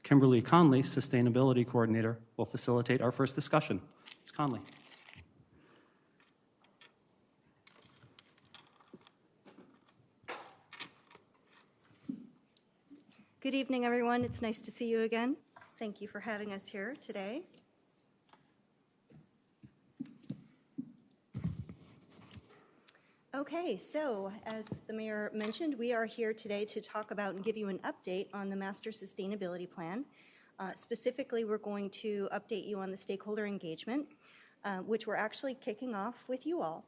Kimberly Conley, Sustainability Coordinator, will facilitate our first discussion. Ms. Conley. Good evening, everyone. It's nice to see you again. Thank you for having us here today. Okay, so as the mayor mentioned, we are here today to talk about and give you an update on the Master Sustainability Plan. Specifically, we're going to update you on the stakeholder engagement, which we're actually kicking off with you all.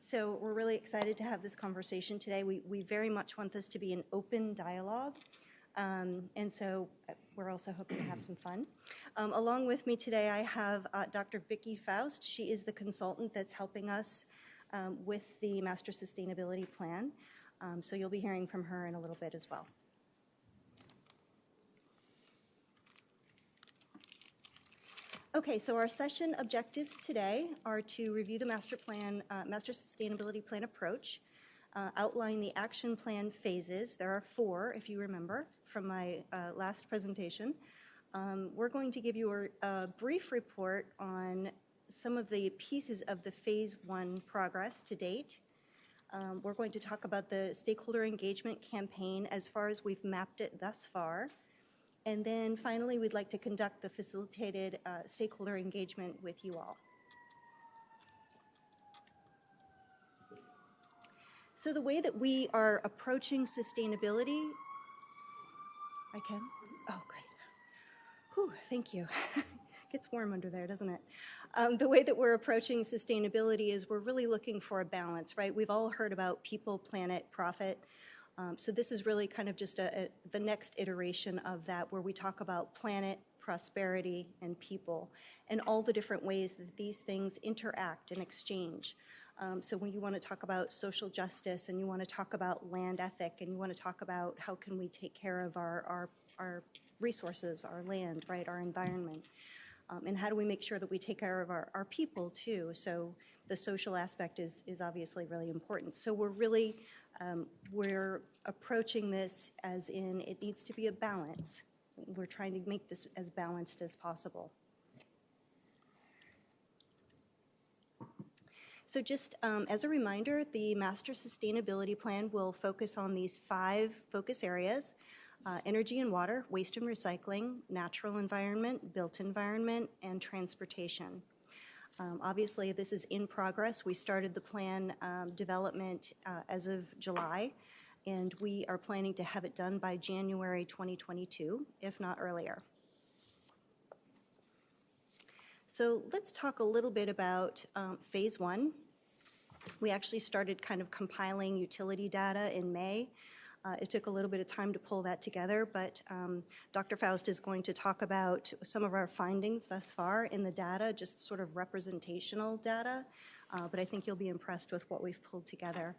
So we're really excited to have this conversation today. We very much want this to be an open dialogue. And so we're also hoping to have some fun. Along with me today, I have Dr. Vicki Faust. She is the consultant that's helping us with the Master Sustainability Plan. So you'll be hearing from her in a little bit as well. Okay, so our session objectives today are to review the Master Sustainability Plan approach, outline the action plan phases. There are 4, if you remember, from my last presentation. We're going to give you a brief report on some of the pieces of the Phase 1 progress to date. We're going to talk about the stakeholder engagement campaign as far as we've mapped it thus far. And then finally, we'd like to conduct the facilitated stakeholder engagement with you all. So the way that we are approaching sustainability, I can? Oh, great. Whew, thank you. Gets warm under there, doesn't it? The way that we're approaching sustainability is we're really looking for a balance, right? We've all heard about people, planet, profit. So this is really kind of just the next iteration of that, where we talk about planet, prosperity, and people, and all the different ways that these things interact and exchange. So when you want to talk about social justice, and you want to talk about land ethic, and you want to talk about how can we take care of our resources, our land, right, our environment, and how do we make sure that we take care of our people too. So the social aspect is obviously really important. So we're really, we're approaching this as in it needs to be a balance. We're trying to make this as balanced as possible. So just as a reminder, the Master Sustainability Plan will focus on these 5 focus areas: energy and water, waste and recycling, natural environment, built environment, and transportation. Obviously, this is in progress. We started the plan development as of July, and we are planning to have it done by January 2022, if not earlier. So let's talk a little bit about Phase 1. We actually started kind of compiling utility data in May. It took a little bit of time to pull that together, but Dr. Faust is going to talk about some of our findings thus far in the data, just sort of representational data, but I think you'll be impressed with what we've pulled together.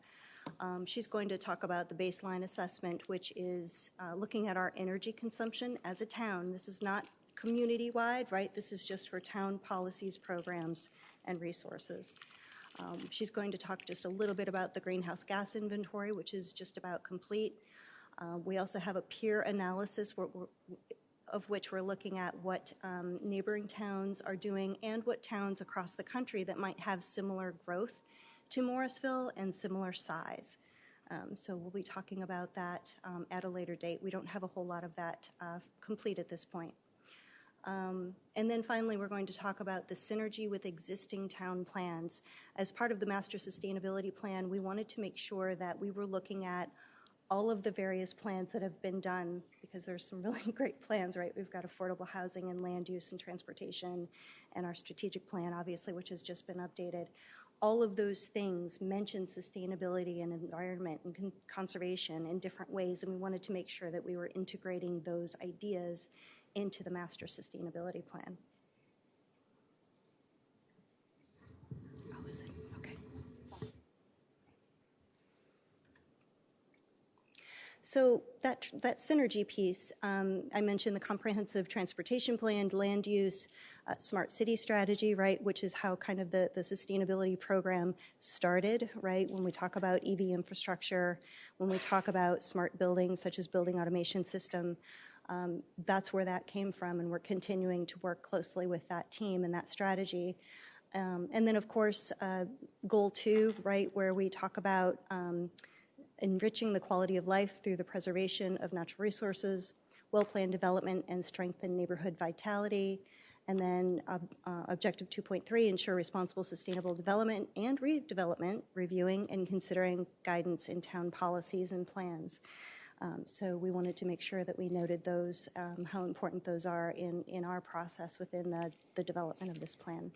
She's going to talk about the baseline assessment, which is looking at our energy consumption as a town. This is not community-wide, right? This is just for town policies, programs, and resources. She's going to talk just a little bit about the greenhouse gas inventory, which is just about complete. We also have a peer analysis of which we're looking at what neighboring towns are doing and what towns across the country that might have similar growth to Morrisville and similar size. So we'll be talking about that at a later date. We don't have a whole lot of that complete at this point. And then finally, we're going to talk about the synergy with existing town plans. As part of the Master Sustainability Plan, we wanted to make sure that we were looking at all of the various plans that have been done, because there's some really great plans, right? We've got affordable housing and land use and transportation, and our strategic plan, obviously, which has just been updated. All of those things mention sustainability and environment and conservation in different ways, and we wanted to make sure that we were integrating those ideas into the Master Sustainability Plan. Oh, is it? Okay. So that synergy piece, I mentioned the comprehensive transportation plan, land use, smart city strategy, right, which is how kind of the sustainability program started, right, when we talk about EV infrastructure, when we talk about smart buildings such as building automation system. That's where that came from, and we're continuing to work closely with that team and that strategy. And then, of course, goal 2, right, where we talk about enriching the quality of life through the preservation of natural resources, well-planned development, and strengthen neighborhood vitality. And then objective 2.3, ensure responsible sustainable development and redevelopment, reviewing and considering guidance in town policies and plans. So we wanted to make sure that we noted those, how important those are in our process within the development of this plan.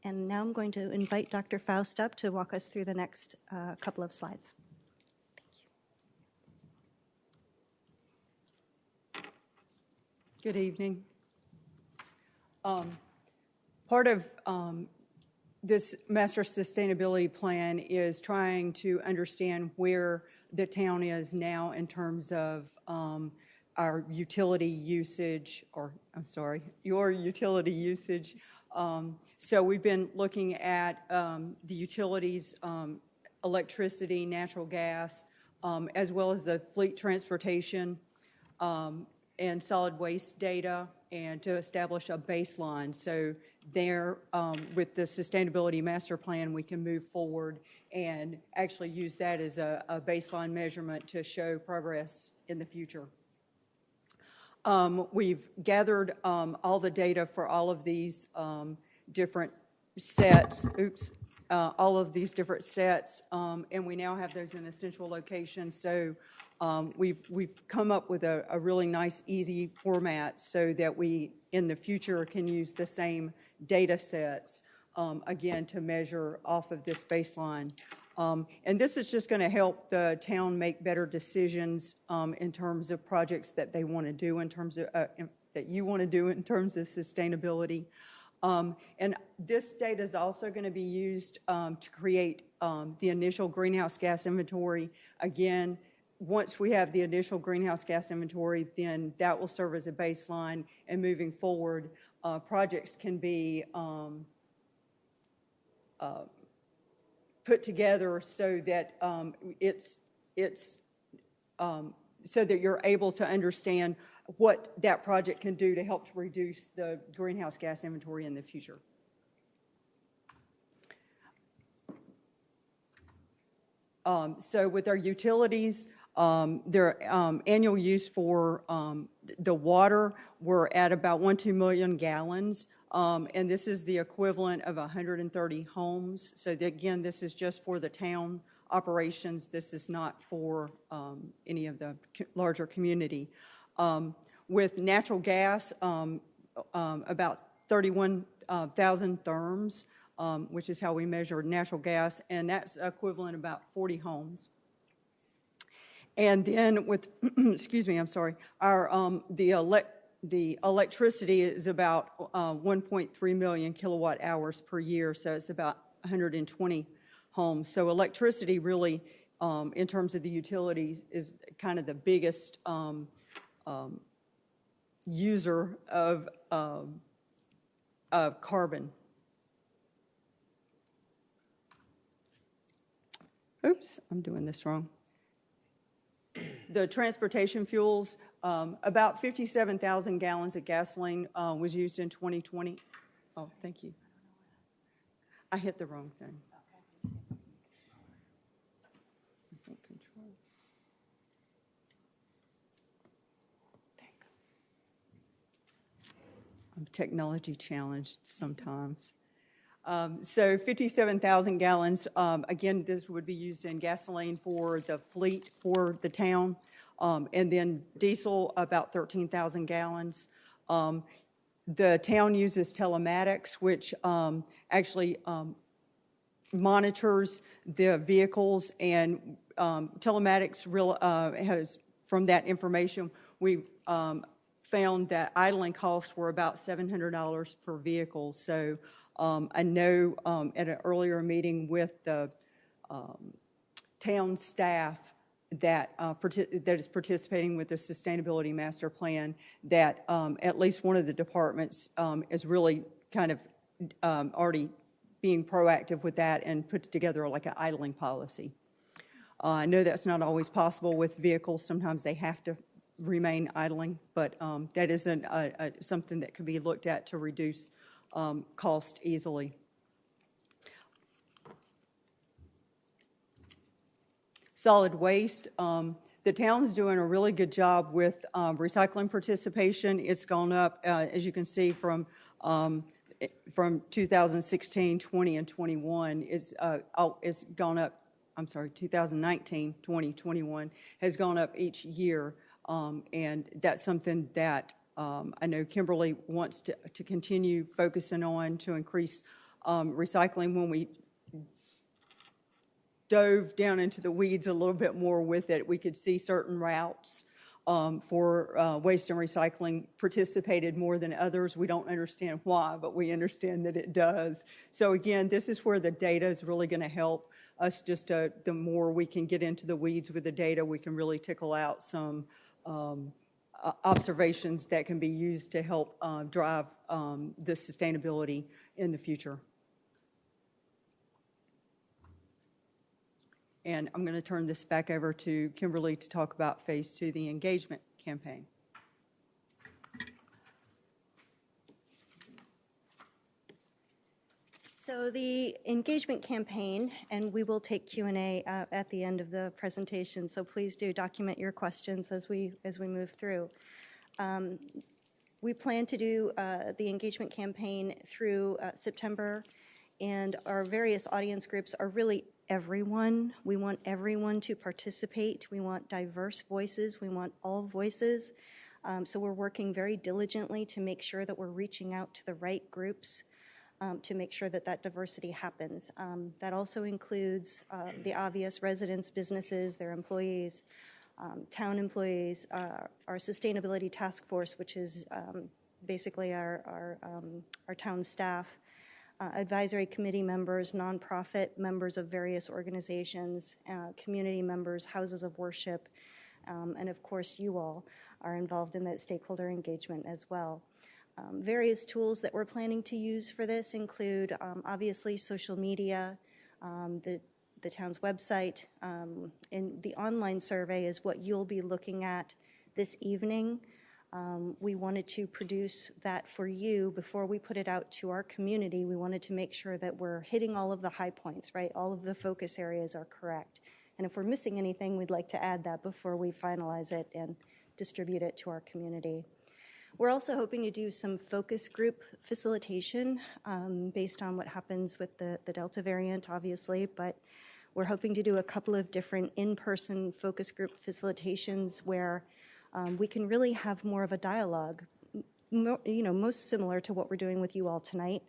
And now I'm going to invite Dr. Faust up to walk us through the next couple of slides. Thank you. Good evening. Part of this master sustainability plan is trying to understand where the town is now in terms of our utility usage, your utility usage. So we've been looking at the utilities, electricity, natural gas, as well as the fleet transportation and solid waste data, and to establish a baseline. So there, with the sustainability master plan, we can move forward and actually use that as a baseline measurement to show progress in the future. We've gathered all the data for all of these different sets, all of these different sets, and we now have those in a central location. So we've come up with a really nice, easy format so that we, in the future, can use the same data sets, again, to measure off of this baseline. And this is just going to help the town make better decisions in terms of projects that they want to do, in terms of that you want to do in terms of sustainability. And this data is also going to be used to create the initial greenhouse gas inventory. Again, once we have the initial greenhouse gas inventory, then that will serve as a baseline, and moving forward, projects can be put together so that so that you're able to understand what that project can do to help to reduce the greenhouse gas inventory in the future. So with our utilities, their annual use for the water, we're at about 1-2 million gallons, and this is the equivalent of 130 homes. So again, this is just for the town operations. This is not for any of the larger community. With natural gas, about 31,000 therms, which is how we measure natural gas, and that's equivalent about 40 homes. And then with, excuse me, I'm sorry, our the electricity is about 1.3 million kilowatt hours per year, so it's about 120 homes. So electricity really, in terms of the utilities, is kind of the biggest user of carbon. Oops, I'm doing this wrong. The transportation fuels, about 57,000 gallons of gasoline was used in 2020. Oh, thank you. I hit the wrong thing. I'm technology challenged sometimes. So 57,000 gallons, again, this would be used in gasoline for the fleet for the town, and then diesel, about 13,000 gallons. The town uses telematics, which actually monitors the vehicles, and telematics has, from that information, we found that idling costs were about $700 per vehicle. So I know at an earlier meeting with the town staff that is participating with the Sustainability Master Plan, that at least one of the departments is really kind of already being proactive with that and put together like an idling policy. I know that's not always possible with vehicles. Sometimes they have to remain idling, but that is something that can be looked at to reduce cost easily. Solid waste. The town's doing a really good job with recycling participation. It's gone up, as you can see, from 2016, 20, and 21. It's gone up. I'm sorry, 2019, 20, 21 has gone up each year, and that's something that I know Kimberly wants to continue focusing on to increase recycling. When we dove down into the weeds a little bit more with it, we could see certain routes for waste and recycling participated more than others. We don't understand why, but we understand that it does. So again, this is where the data is really going to help us. Just the more we can get into the weeds with the data, we can really tickle out some observations that can be used to help drive the sustainability in the future. And I'm going to turn this back over to Kimberly to talk about Phase 2, the engagement campaign. So the engagement campaign, and we will take Q&A at the end of the presentation, so please do document your questions as we move through. We plan to do the engagement campaign through September, and our various audience groups are really everyone. We want everyone to participate. We want diverse voices. We want all voices. So we're working very diligently to make sure that we're reaching out to the right groups to make sure that that diversity happens. That also includes the obvious: residents, businesses, their employees, town employees, our sustainability task force, which is basically our town staff, advisory committee members, nonprofit members of various organizations, community members, houses of worship, and of course you all are involved in that stakeholder engagement as well. Various tools that we're planning to use for this include obviously social media, the town's website, and the online survey is what you'll be looking at this evening. We wanted to produce that for you before we put it out to our community. We wanted to make sure that we're hitting all of the high points, right? All of the focus areas are correct. And if we're missing anything, we'd like to add that before we finalize it and distribute it to our community. We're also hoping to do some focus group facilitation based on what happens with the Delta variant, obviously, but we're hoping to do a couple of different in-person focus group facilitations where we can really have more of a dialogue, most similar to what we're doing with you all tonight.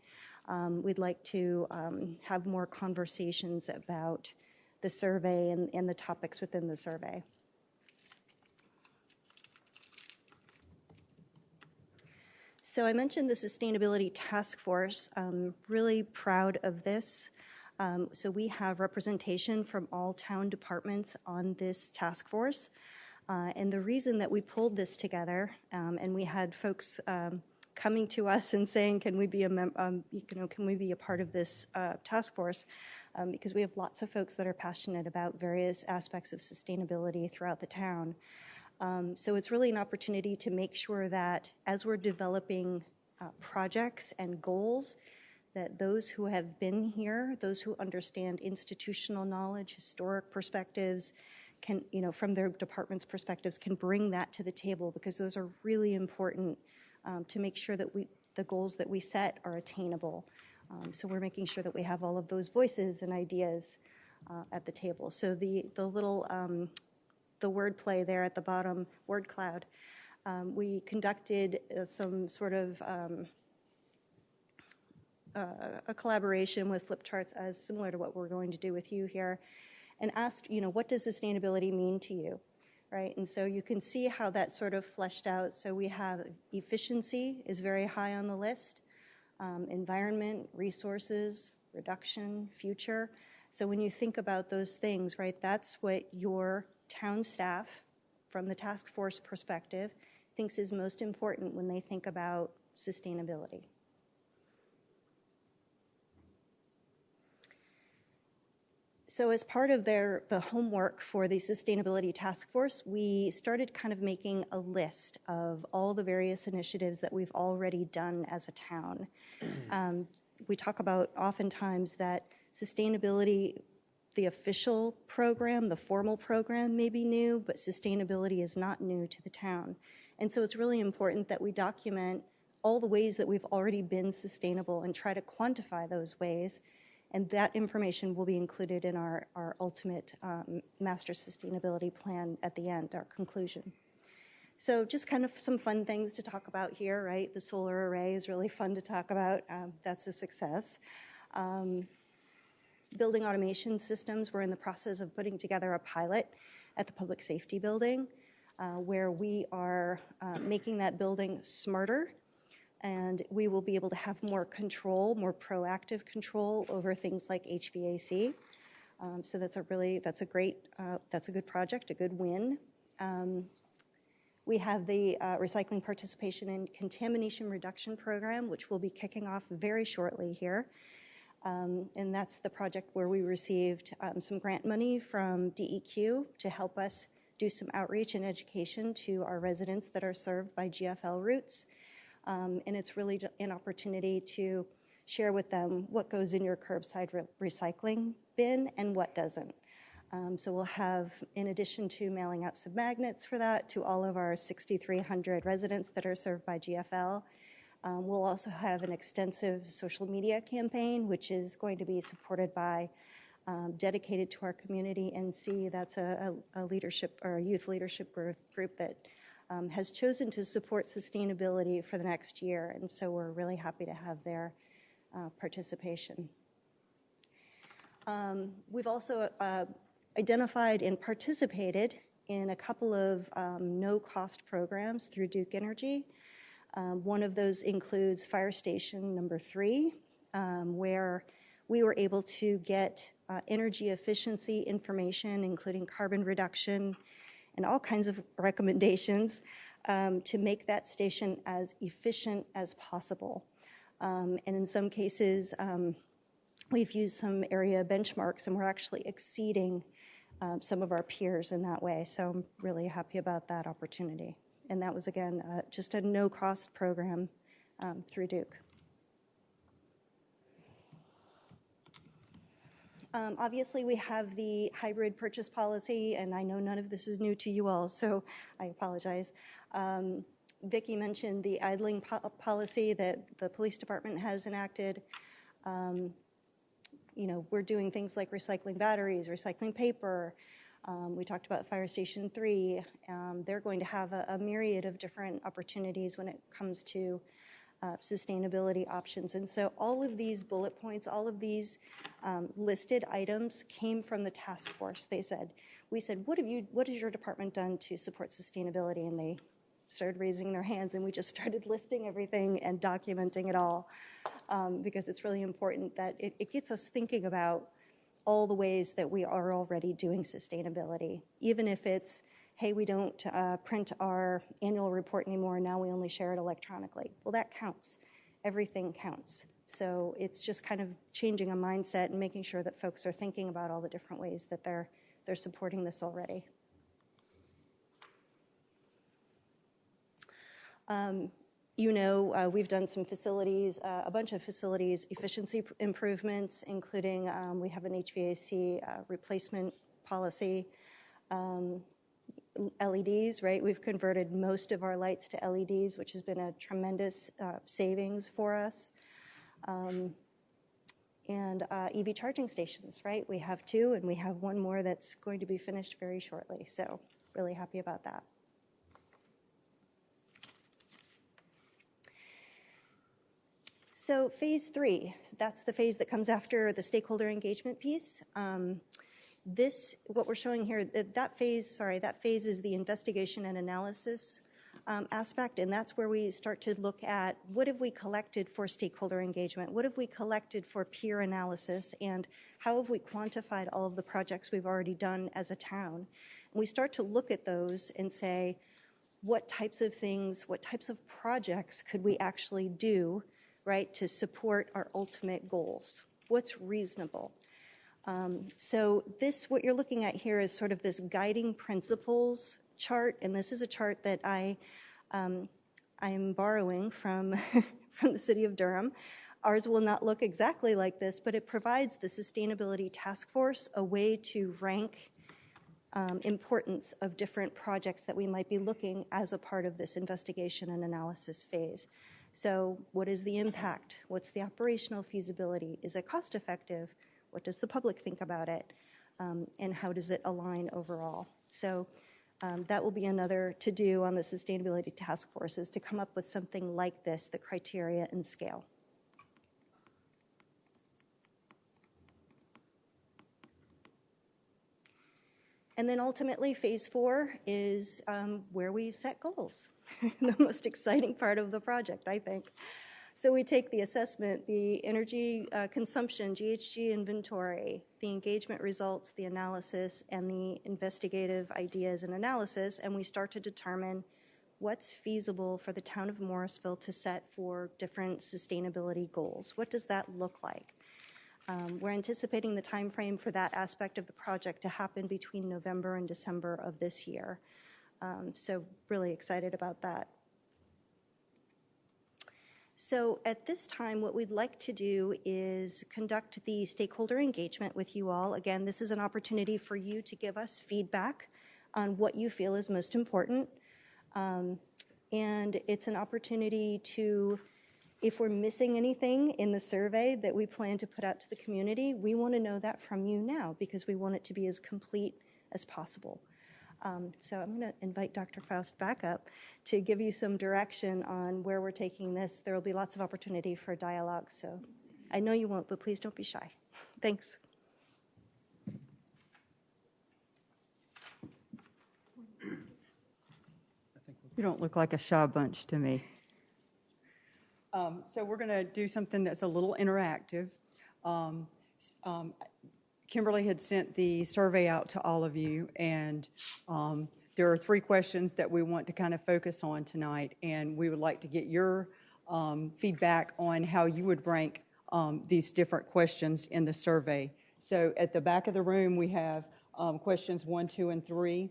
We'd like to have more conversations about the survey and the topics within the survey. So I mentioned the Sustainability Task Force. I'm really proud of this. So we have representation from all town departments on this task force. And the reason that we pulled this together, and we had folks coming to us and saying, "Can we be can we be a part of this task force?" Because we have lots of folks that are passionate about various aspects of sustainability throughout the town. So it's really an opportunity to make sure that as we're developing projects and goals, that those who have been here, those who understand institutional knowledge, historic perspectives, can, from their department's perspectives, can bring that to the table, because those are really important to make sure that the goals that we set are attainable. So we're making sure that we have all of those voices and ideas at the table. So the little the word play there at the bottom, word cloud, we conducted some sort of a collaboration with flip charts, as similar to what we're going to do with you here, and asked, what does sustainability mean to you, right? And so you can see how that sort of fleshed out. So we have efficiency is very high on the list, environment, resources, reduction, future. So when you think about those things, right, that's what your town staff, from the task force perspective, thinks is most important when they think about sustainability. So as part of the homework for the Sustainability Task Force, we started kind of making a list of all the various initiatives that we've already done as a town. We talk about oftentimes that sustainability, the official program, the formal program may be new, but sustainability is not new to the town. And so it's really important that we document all the ways that we've already been sustainable and try to quantify those ways. And that information will be included in our ultimate master sustainability plan at the end, our conclusion. So just kind of some fun things to talk about here, right? The solar array is really fun to talk about. That's a success. Building automation systems, we're in the process of putting together a pilot at the Public Safety Building where we are making that building smarter, and we will be able to have more control, more proactive control over things like HVAC. So that's a good project, a good win. We have the Recycling Participation and Contamination Reduction Program, which will be kicking off very shortly here. And that's the project where we received some grant money from DEQ to help us do some outreach and education to our residents that are served by GFL routes. And it's really an opportunity to share with them what goes in your curbside recycling bin and what doesn't. So we'll have, in addition to mailing out some magnets for that to all of our 6,300 residents that are served by GFL, we'll also have an extensive social media campaign, which is going to be supported by dedicated to our community NC. That's a leadership or a youth leadership group that has chosen to support sustainability for the next year. And so we're really happy to have their participation. We've also identified and participated in a couple of no-cost programs through Duke Energy. One of those includes Fire Station number 3, where we were able to get energy efficiency information, including carbon reduction and all kinds of recommendations to make that station as efficient as possible. And in some cases, we've used some area benchmarks, and we're actually exceeding some of our peers in that way. So I'm really happy about that opportunity. And that was, again, just a no-cost program through Duke. Obviously, we have the hybrid purchase policy, and I know none of this is new to you all, so I apologize. Vicki mentioned the idling policy that the police department has enacted. We're doing things like recycling batteries, recycling paper. We talked about Fire Station 3. They're going to have a myriad of different opportunities when it comes to sustainability options. And so all of these bullet points, all of these listed items came from the task force. We said, what has your department done to support sustainability? And they started raising their hands, and we just started listing everything and documenting it all because it's really important that it gets us thinking about all the ways that we are already doing sustainability, even if it's, hey, we don't print our annual report anymore, now we only share it electronically. Well, that counts. Everything counts. So it's just kind of changing a mindset and making sure that folks are thinking about all the different ways that they're supporting this already. We've done some facilities, a bunch of facilities efficiency improvements, including we have an HVAC replacement policy. LEDs, right? We've converted most of our lights to LEDs, which has been a tremendous savings for us. And EV charging stations, right? We have 2, and we have 1 more that's going to be finished very shortly. So really happy about that. So phase 3, that's the phase that comes after the stakeholder engagement piece. What we're showing here, that phase is the investigation and analysis aspect, and that's where we start to look at what have we collected for stakeholder engagement, what have we collected for peer analysis, and how have we quantified all of the projects we've already done as a town. And we start to look at those and say, what types of things, what types of projects could we actually do, right, to support our ultimate goals? What's reasonable? So this, what you're looking at here is sort of this guiding principles chart, and this is a chart that I'm borrowing from, from the city of Durham. Ours will not look exactly like this, but it provides the Sustainability Task Force a way to rank importance of different projects that we might be looking as a part of this investigation and analysis phase. So what is the impact? What's the operational feasibility? Is it cost effective? What does the public think about it? And how does it align overall? So that will be another to-do on the Sustainability Task Force, is to come up with something like this, the criteria and scale. And then ultimately, phase 4 is where we set goals, the most exciting part of the project, I think. So we take the assessment, the energy consumption, GHG inventory, the engagement results, the analysis, and the investigative ideas and analysis, and we start to determine what's feasible for the town of Morrisville to set for different sustainability goals. What does that look like? We're anticipating the time frame for that aspect of the project to happen between November and December of this year. So really excited about that. So at this time, what we'd like to do is conduct the stakeholder engagement with you all. Again, this is an opportunity for you to give us feedback on what you feel is most important. And it's an opportunity to, if we're missing anything in the survey that we plan to put out to the community, we want to know that from you now, because we want it to be as complete as possible. So I'm going to invite Dr. Faust back up to give you some direction on where we're taking this. There will be lots of opportunity for dialogue, so I know you won't, but please don't be shy. Thanks. You don't look like a shy bunch to me. So we're going to do something that's a little interactive. Kimberly had sent the survey out to all of you, and there are 3 questions that we want to kind of focus on tonight, and we would like to get your feedback on how you would rank these different questions in the survey. So at the back of the room, we have questions 1, 2, and 3,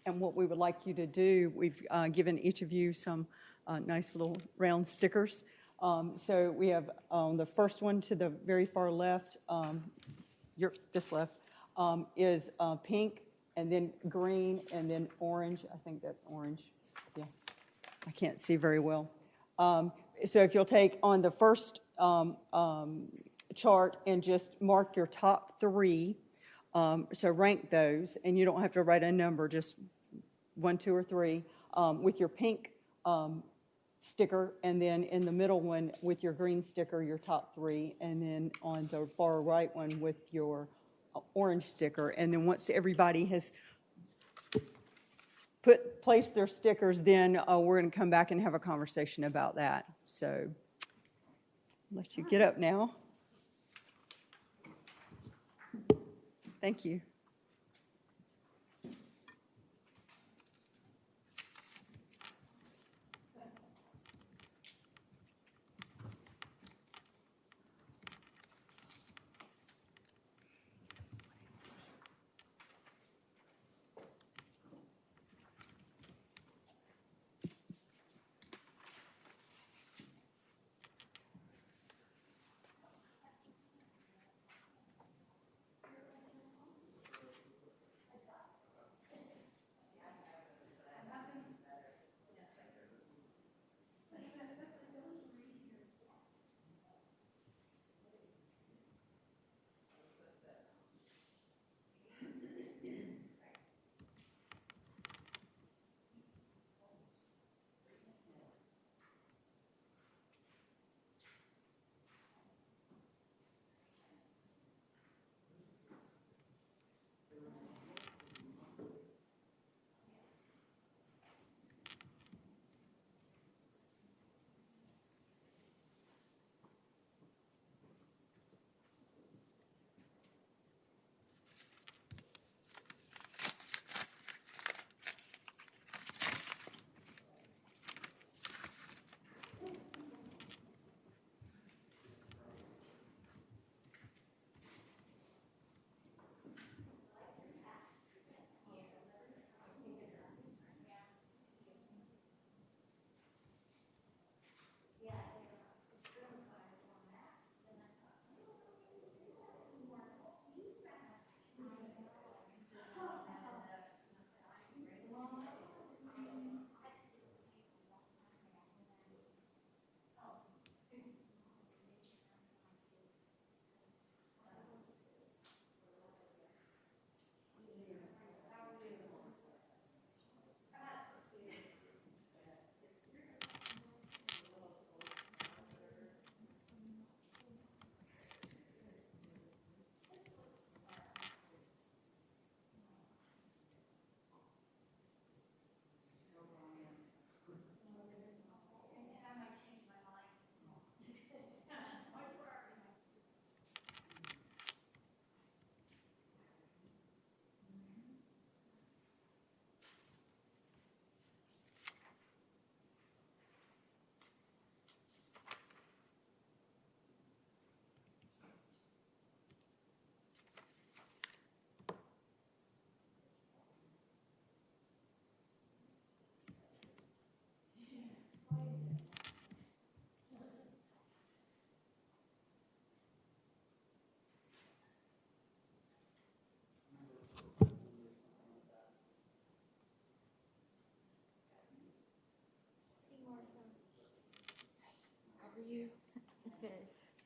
and what we would like you to do, we've given each of you some nice little round stickers. So we have the first one to the very far left, this left, is pink, and then green, and then orange. I think that's orange. Yeah, I can't see very well. So if you'll take on the first chart and just mark your top 3, so rank those, and you don't have to write a number, just 1, 2, or 3, with your pink sticker, and then in the middle one with your green sticker, your top 3, and then on the far right one with your orange sticker. And then once everybody has placed their stickers, then we're going to come back and have a conversation about that. So I'll let you get up now. Thank you.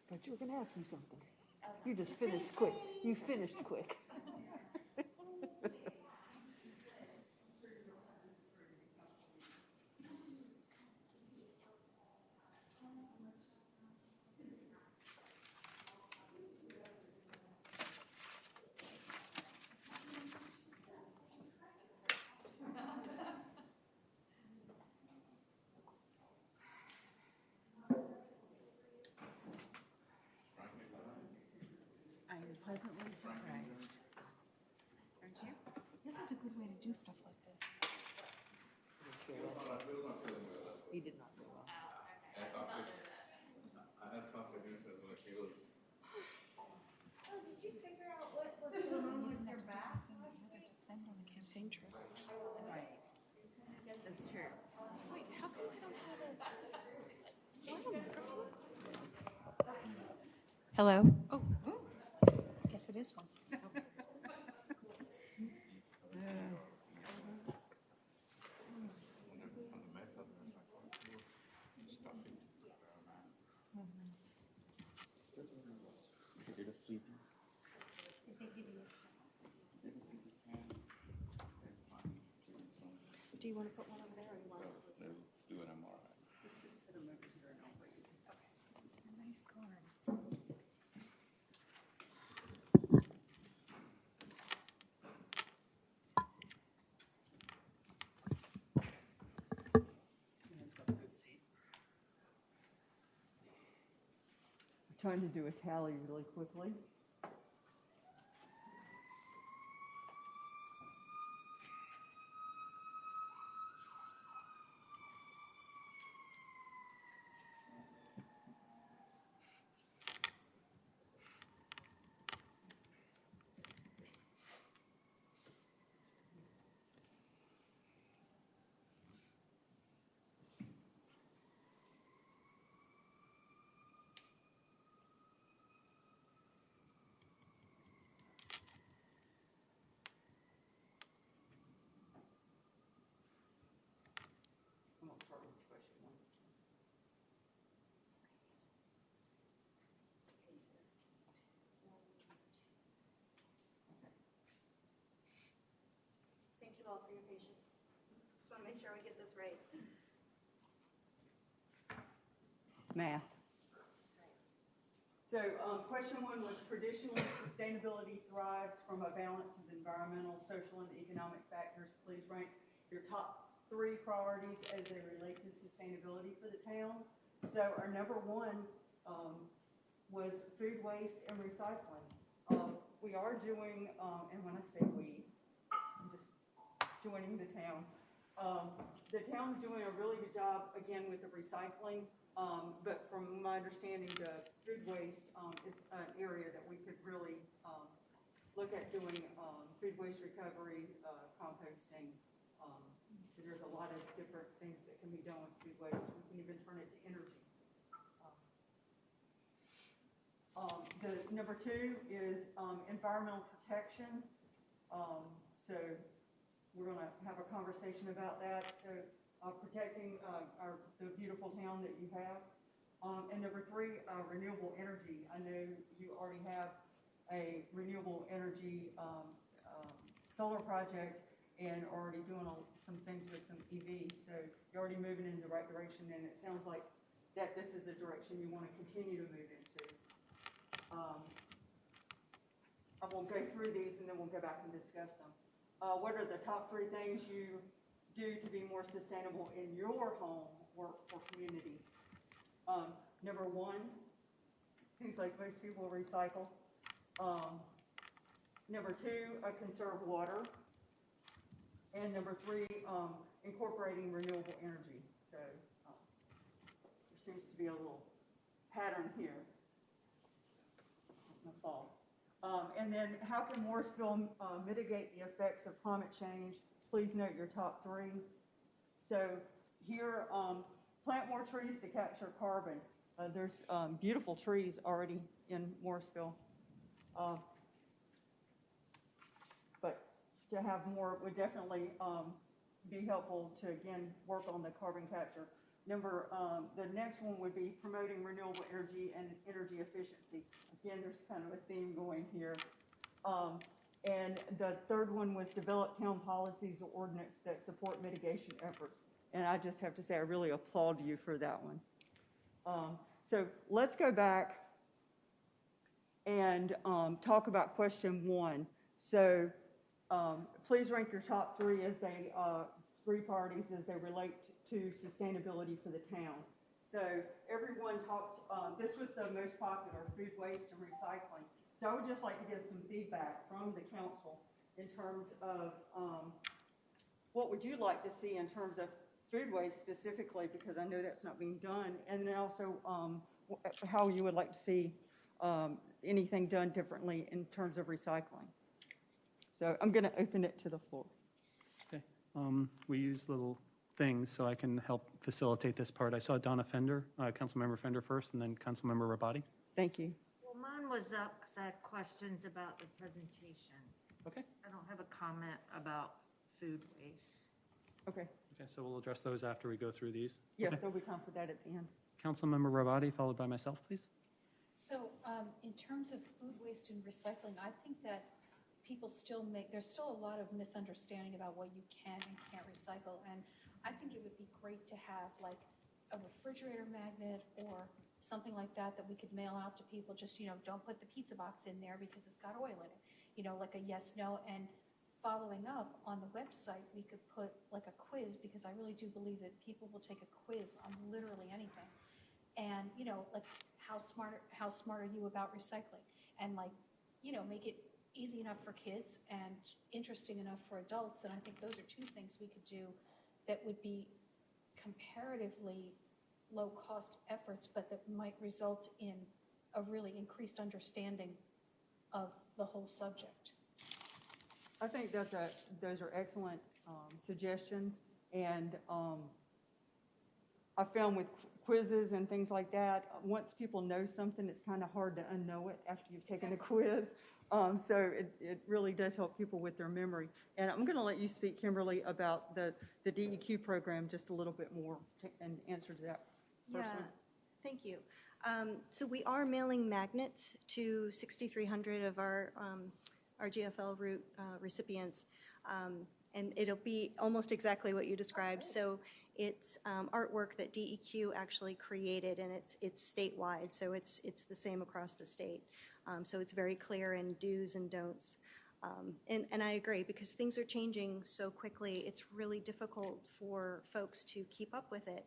Thought you were going to ask me something. You just finished quick. You finished quick. I am pleasantly surprised. Aren't you? This is a good way to do stuff like this. He did not feel well. I had talked to him when he was. Oh, did you figure out what was going on with your back? I had to defend on the campaign trail. Right. That's true. Wait, how come I don't have a... Do I have a microphone? Hello? Oh, I guess it is one. Do you want to put one over there or you want to? Do an MRI. Nice card. I'm trying to do a tally really quickly. I'm going to start with question one. Thank you all for your patience. Just want to make sure we get this right. Math. So question one was, traditionally, sustainability thrives from a balance of environmental, social, and economic factors. Please rank your top 3 priorities as they relate to sustainability for the town. So our number 1 was food waste and recycling. We are doing, and when I say we, I'm just joining the town. The town's doing a really good job, again, with the recycling. But from my understanding, the food waste is an area that we could really look at doing food waste recovery, composting. There's a lot of different things that can be done with food waste. We can even turn it to energy. The number 2 is environmental protection. So we're going to have a conversation about that. So protecting the beautiful town that you have. And number 3, renewable energy. I know you already have a renewable energy solar project and already doing some things with some EVs. So you're already moving in the right direction, and it sounds like that this is a direction you want to continue to move into. I won't go through these, and then we'll go back and discuss them. What are the top 3 things you do to be more sustainable in your home or community? Number 1, seems like most people recycle. Number 2, conserve water. And number 3, incorporating renewable energy. So there seems to be a little pattern here in the fall. And then how can Morrisville mitigate the effects of climate change? Please note your top 3. So here, plant more trees to capture carbon. There's beautiful trees already in Morrisville. But to have more would definitely be helpful to, again, work on the carbon capture. The next one would be promoting renewable energy and energy efficiency. Again, there's kind of a theme going here. And the third one was develop town policies or ordinance that support mitigation efforts. And I just have to say, I really applaud you for that one. So let's go back and talk about question 1. So please rank your top 3 as they 3 priorities as they relate to sustainability for the town. So everyone talked, this was the most popular, food waste and recycling. So I would just like to give some feedback from the council in terms of what would you like to see in terms of food waste specifically, because I know that's not being done, and then also how you would like to see anything done differently in terms of recycling. So I'm going to open it to the floor. Okay. We use little things so I can help facilitate this part. I saw Donna Fender, Councilmember Fender first, and then Councilmember Rabati. Thank you. Well, mine was up because I had questions about the presentation. Okay. I don't have a comment about food waste. Okay. Okay, so we'll address those after we go through these. Yes, Okay. there'll be time for that at the end. Councilmember Rabati, followed by myself, please. So in terms of food waste and recycling, I think that there's still a lot of misunderstanding about what you can and can't recycle. And I think it would be great to have like a refrigerator magnet or something like that we could mail out to people. Just, don't put the pizza box in there because it's got oil in it, like a yes, no. And following up on the website, we could put like a quiz, because I really do believe that people will take a quiz on literally anything. And, like how smart are you about recycling? And like, make it easy enough for kids and interesting enough for adults. And I think those are 2 things we could do that would be comparatively low-cost efforts, but that might result in a really increased understanding of the whole subject. I think those are excellent suggestions. And I found with quizzes and things like that, once people know something, it's kind of hard to unknow it after you've taken a quiz. So it really does help people with their memory. And I'm going to let you speak, Kimberly, about the DEQ program just a little bit more and answer to that first one. Thank you. So we are mailing magnets to 6,300 of our GFL route recipients, and it'll be almost exactly what you described. So it's artwork that DEQ actually created, and it's statewide, so it's the same across the state. So it's very clear in do's and don'ts. And I agree, because things are changing so quickly, it's really difficult for folks to keep up with it.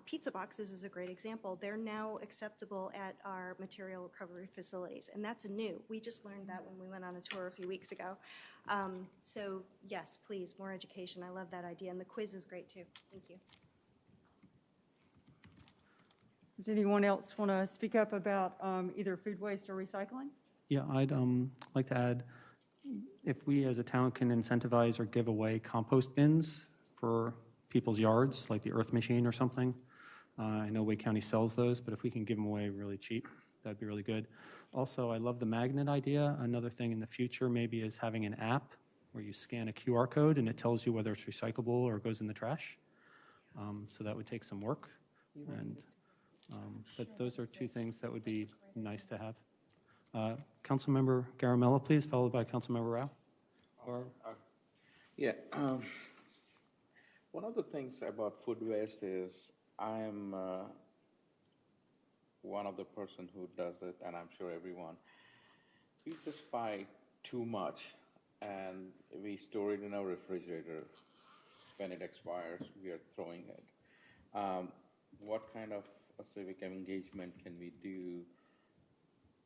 Pizza boxes is a great example. They're now acceptable at our material recovery facilities, and that's new. We just learned that when we went on a tour a few weeks ago. So yes, please, more education. I love that idea, and the quiz is great too. Thank you. Does anyone else want to speak up about either food waste or recycling? Yeah, I'd like to add, if we as a town can incentivize or give away compost bins for people's yards, like the Earth Machine or something. I know Wake County sells those, but if we can give them away really cheap, that'd be really good. Also, I love the magnet idea. Another thing in the future maybe is having an app where you scan a QR code and it tells you whether it's recyclable or goes in the trash. So that would take some work. But those are 2 things that would be nice to have. Councilmember Garamella, please, followed by Councilmember Rao. Yeah. One of the things about food waste is I'm one of the person who does it, and I'm sure everyone. We just buy too much, and we store it in our refrigerator. When it expires, we are throwing it. What kind of a civic engagement can we do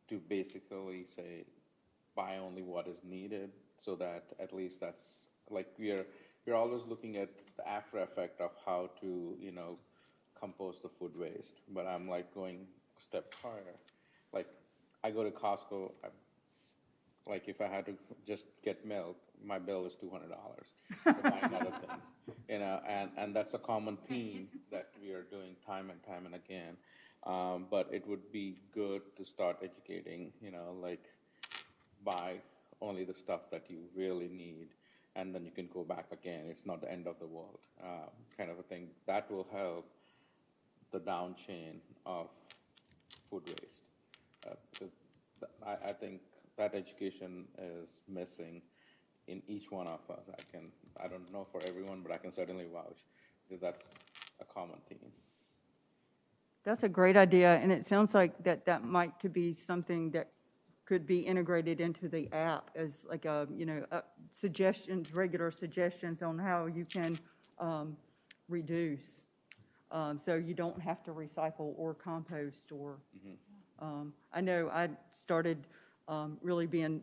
to basically say, buy only what is needed, so that at least that's like we're always looking at the after effect of how to compost the food waste. But I'm like going a step higher. Like I go to Costco. Like if I had to just get milk, my bill is $200 to buy other things. And that's a common theme that we are doing time and again. But it would be good to start educating, like buy only the stuff that you really need, and then you can go back again. It's not the end of the world, kind of a thing. That will help the down chain of food waste. Because I think that education is missing in each one of us. I don't know for everyone, but I can certainly vouch because that's a common theme. That's a great idea, and it sounds like that could be something that could be integrated into the app as like suggestions, regular suggestions on how you can reduce. So you don't have to recycle or compost or. I know I started really being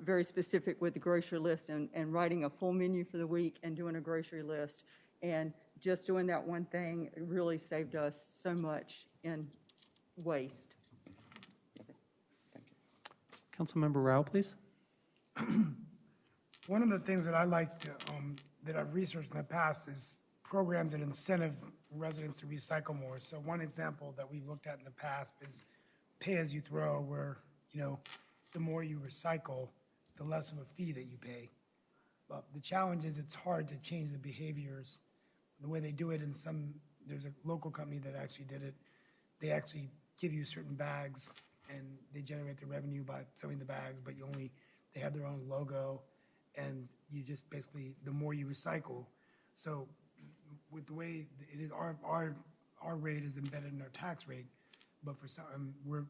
very specific with the grocery list and writing a full menu for the week and doing a grocery list. And just doing that one thing really saved us so much in waste. Thank you. Councilmember Rao, please. One of the things that I like to, that I've researched in the past is programs that incentive residents to recycle more. So one example that we've looked at in the past is pay as you throw, where, the more you recycle, the less of a fee that you pay. But the challenge is it's hard to change the behaviors. The way they do it there's a local company that actually did it. They actually give you certain bags and they generate the revenue by selling the bags, but they have their own logo, and you just basically, the more you recycle. So with the way it is, our rate is embedded in our tax rate, but for some, we're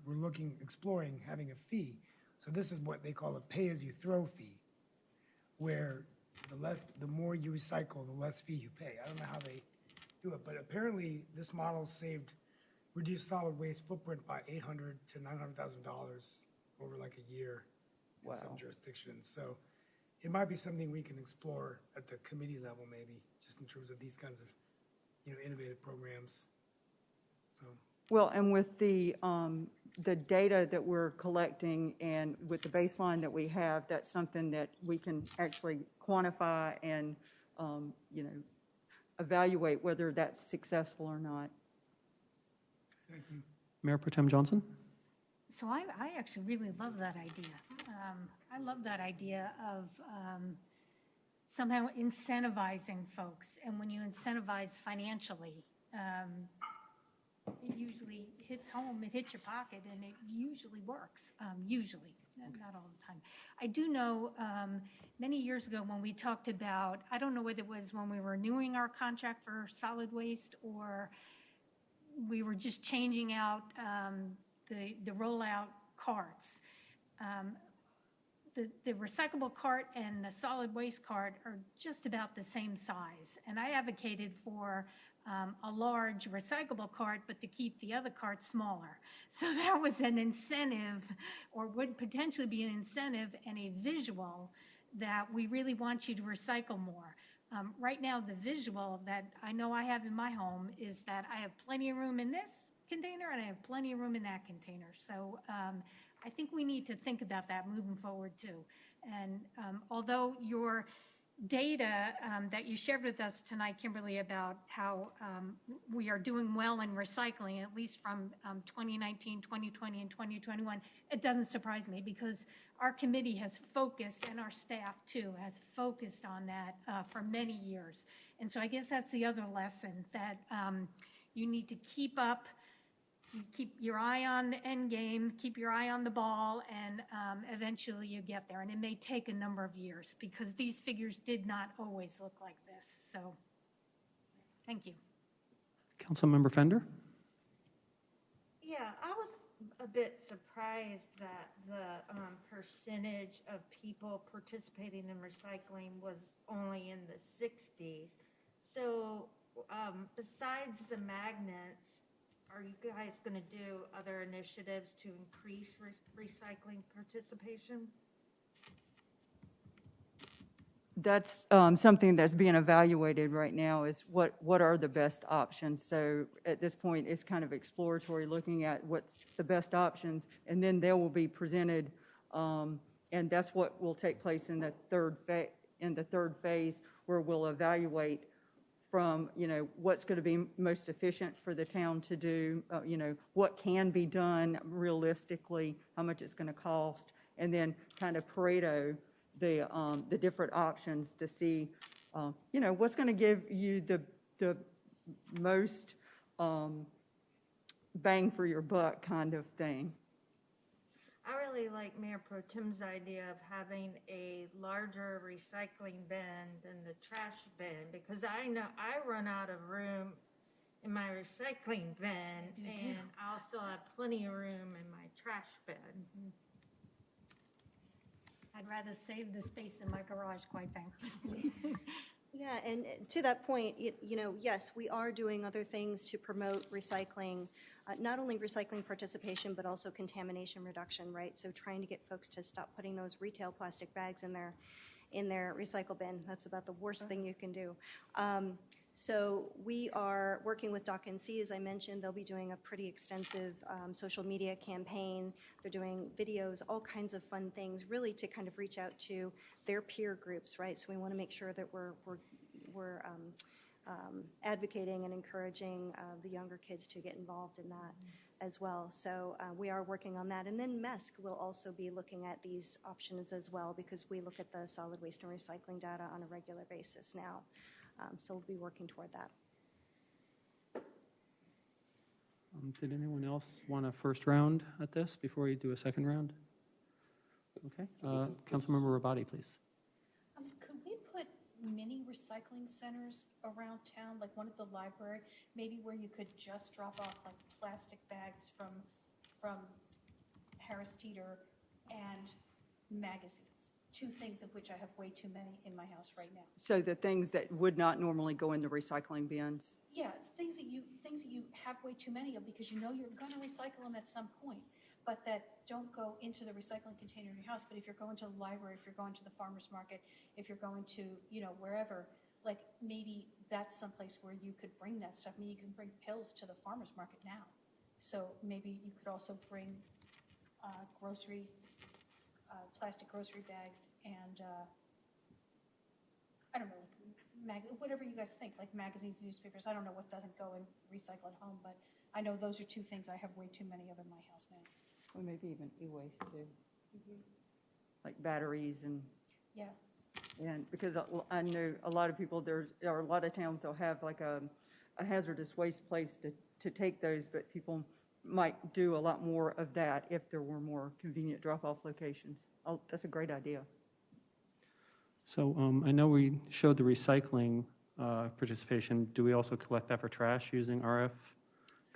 exploring having a fee. So this is what they call a pay-as-you-throw fee, where the more you recycle, the less fee you pay. I don't know how they do it, but apparently this model reduced solid waste footprint by $800,000 to $900,000 over like a year in some jurisdictions. So it might be something we can explore at the committee level, maybe, just in terms of these kinds of, innovative programs. So. Well, and with the data that we're collecting and with the baseline that we have, that's something that we can actually quantify and, evaluate whether that's successful or not. Thank you. Mayor Pro Tem Johnson? So I actually really love that idea. I love that idea of somehow incentivizing folks. And when you incentivize financially, it usually hits home, it hits your pocket, and it usually works, usually, not all the time. I do know many years ago when we talked about, I don't know whether it was when we were renewing our contract for solid waste or we were just changing out the rollout carts. The recyclable cart and the solid waste cart are just about the same size. And I advocated for a large recyclable cart, but to keep the other cart smaller. So that was an incentive, or would potentially be an incentive and a visual that we really want you to recycle more. Right now, the visual that I know I have in my home is that I have plenty of room in this container and I have plenty of room in that container. So I think we need to think about that moving forward too. And although your data that you shared with us tonight, Kimberly, about how we are doing well in recycling, at least from 2019, 2020, and 2021, it doesn't surprise me because our committee has focused, and our staff too, has focused on that for many years. And so I guess that's the other lesson, that you need to keep up. You keep your eye on the end game, keep your eye on the ball, and eventually you get there. And it may take a number of years because these figures did not always look like this. So, thank you. Councilmember Fender? Yeah, I was a bit surprised that the percentage of people participating in recycling was only in the 60s. So, besides the magnets, are you guys going to do other initiatives to increase recycling participation? That's something that's being evaluated right now, is what are the best options. So at this point, it's kind of exploratory, looking at what's the best options, and then they will be presented, and that's what will take place in the third phase, where we'll evaluate from, what's going to be most efficient for the town to do, what can be done realistically, how much it's going to cost, and then kind of Pareto the different options to see, what's going to give you the most bang for your buck kind of thing. I really like Mayor Pro Tem's idea of having a larger recycling bin than the trash bin, because I know I run out of room in my recycling bin, and I'll still have plenty of room in my trash bin. I'd rather save the space in my garage, quite frankly. Yeah, and to that point, yes, we are doing other things to promote recycling, not only recycling participation, but also contamination reduction, right? So trying to get folks to stop putting those retail plastic bags in their recycle bin. That's about the worst thing you can do. So we are working with DocNC, as I mentioned. They'll be doing a pretty extensive social media campaign. They're doing videos, all kinds of fun things, really to kind of reach out to their peer groups, right? So we want to make sure that we're advocating and encouraging the younger kids to get involved in that as well. So we are working on that. And then MESC will also be looking at these options as well, because we look at the solid waste and recycling data on a regular basis now. So we'll be working toward that. Did anyone else want a first round at this before we do a second round? Okay. Councilmember Rabati, please. Could we put mini recycling centers around town, like one at the library, maybe where you could just drop off like plastic bags from Harris Teeter and magazines? Two things of which I have way too many in my house right now. So the things that would not normally go in the recycling bins? Yeah, it's things that you have way too many of because you know you're going to recycle them at some point, but that don't go into the recycling container in your house. But if you're going to the library, if you're going to the farmer's market, if you're going to, wherever, like maybe that's someplace where you could bring that stuff. I mean, you can bring pills to the farmer's market now. So maybe you could also bring plastic grocery bags and I don't know, whatever you guys think, like magazines, newspapers. I don't know what doesn't go and recycle at home, but I know those are two things I have way too many of in my house now. Or maybe even e-waste too, like batteries and. Yeah. And because I know a lot of people, there are a lot of towns that'll have like a hazardous waste place to take those, but people might do a lot more of that if there were more convenient drop-off locations. Oh, that's a great idea. So I know we showed the recycling participation. Do we also collect that for trash using RF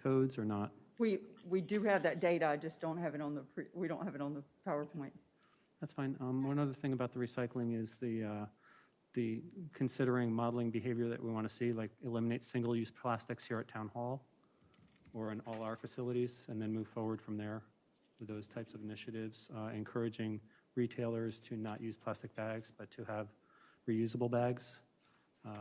codes or not? We do have that data. I just don't have it on we don't have it on the PowerPoint. That's fine. One other thing about the recycling is the considering modeling behavior that we want to see, like eliminate single-use plastics here at Town Hall or in all our facilities, and then move forward from there with those types of initiatives, encouraging retailers to not use plastic bags, but to have reusable bags.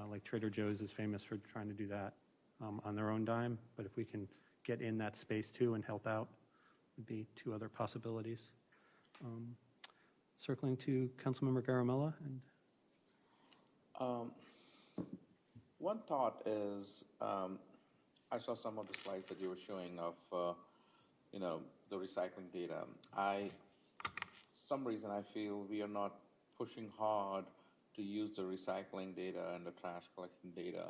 Like Trader Joe's is famous for trying to do that on their own dime. But if we can get in that space too and help out, would be two other possibilities. Circling to Councilmember Garamella. One thought is, I saw some of the slides that you were showing of, the recycling data. Some reason I feel we are not pushing hard to use the recycling data and the trash collection data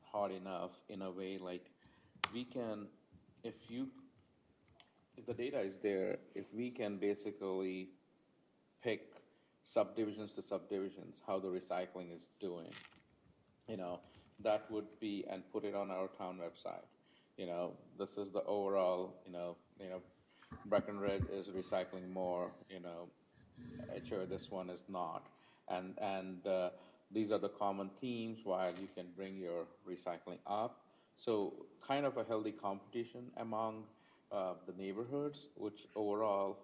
hard enough in a way like we can, if the data is there, if we can basically pick subdivisions to subdivisions, how the recycling is doing, that would be, and put it on our town website. This is the overall, Breckenridge is recycling more, HO, this one is not. And these are the common themes while you can bring your recycling up. So kind of a healthy competition among the neighborhoods, which overall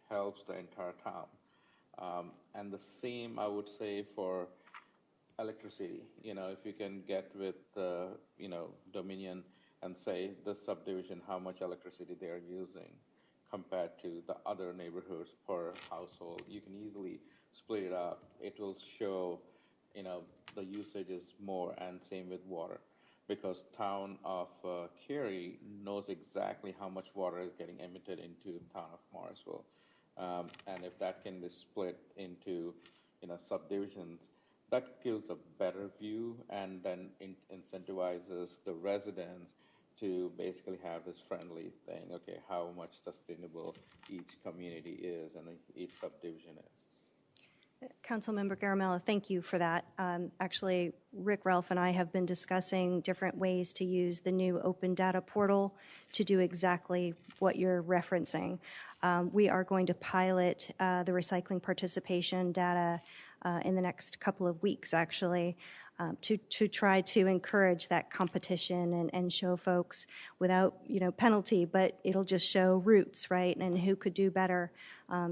helps the entire town. And the same, I would say, for electricity. If you can get with, Dominion and say this subdivision, how much electricity they are using compared to the other neighborhoods per household, you can easily split it up. It will show, the usage is more, and same with water. Because town of Cary knows exactly how much water is getting emitted into the town of Morrisville. And if that can be split into, subdivisions, that gives a better view and then incentivizes the residents to basically have this friendly thing. Okay, how much sustainable each community is and each subdivision is. Councilmember Garamella, thank you for that. Actually, Rick, Ralph, and I have been discussing different ways to use the new open data portal to do exactly what you're referencing. We are going to pilot the recycling participation data in the next couple of weeks, actually, to try to encourage that competition and show folks without, penalty, but it'll just show routes, right, and who could do better.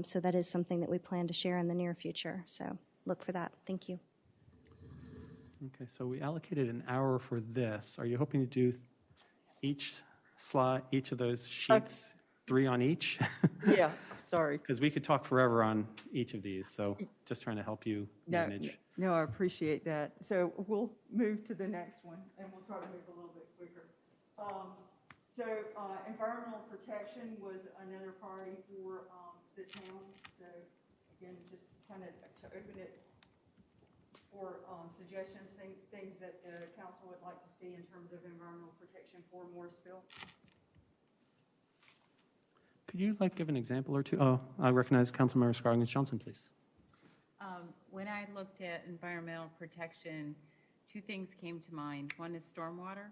So that is something that we plan to share in the near future. So look for that. Thank you. Okay, so we allocated an hour for this. Are you hoping to do each of those sheets, 3 on each? Yeah, sorry. Because we could talk forever on each of these, so just trying to help you manage. No, I appreciate that. So we'll move to the next one, and we'll try to move a little bit quicker. Environmental protection was another priority for the town. So again, just kind of to open it for suggestions, things that the council would like to see in terms of environmental protection for Morrisville. Could you give an example or two? Oh, I recognize Councilmember Scroggins Johnson, please. When I looked at environmental protection, 2 things came to mind. One is stormwater.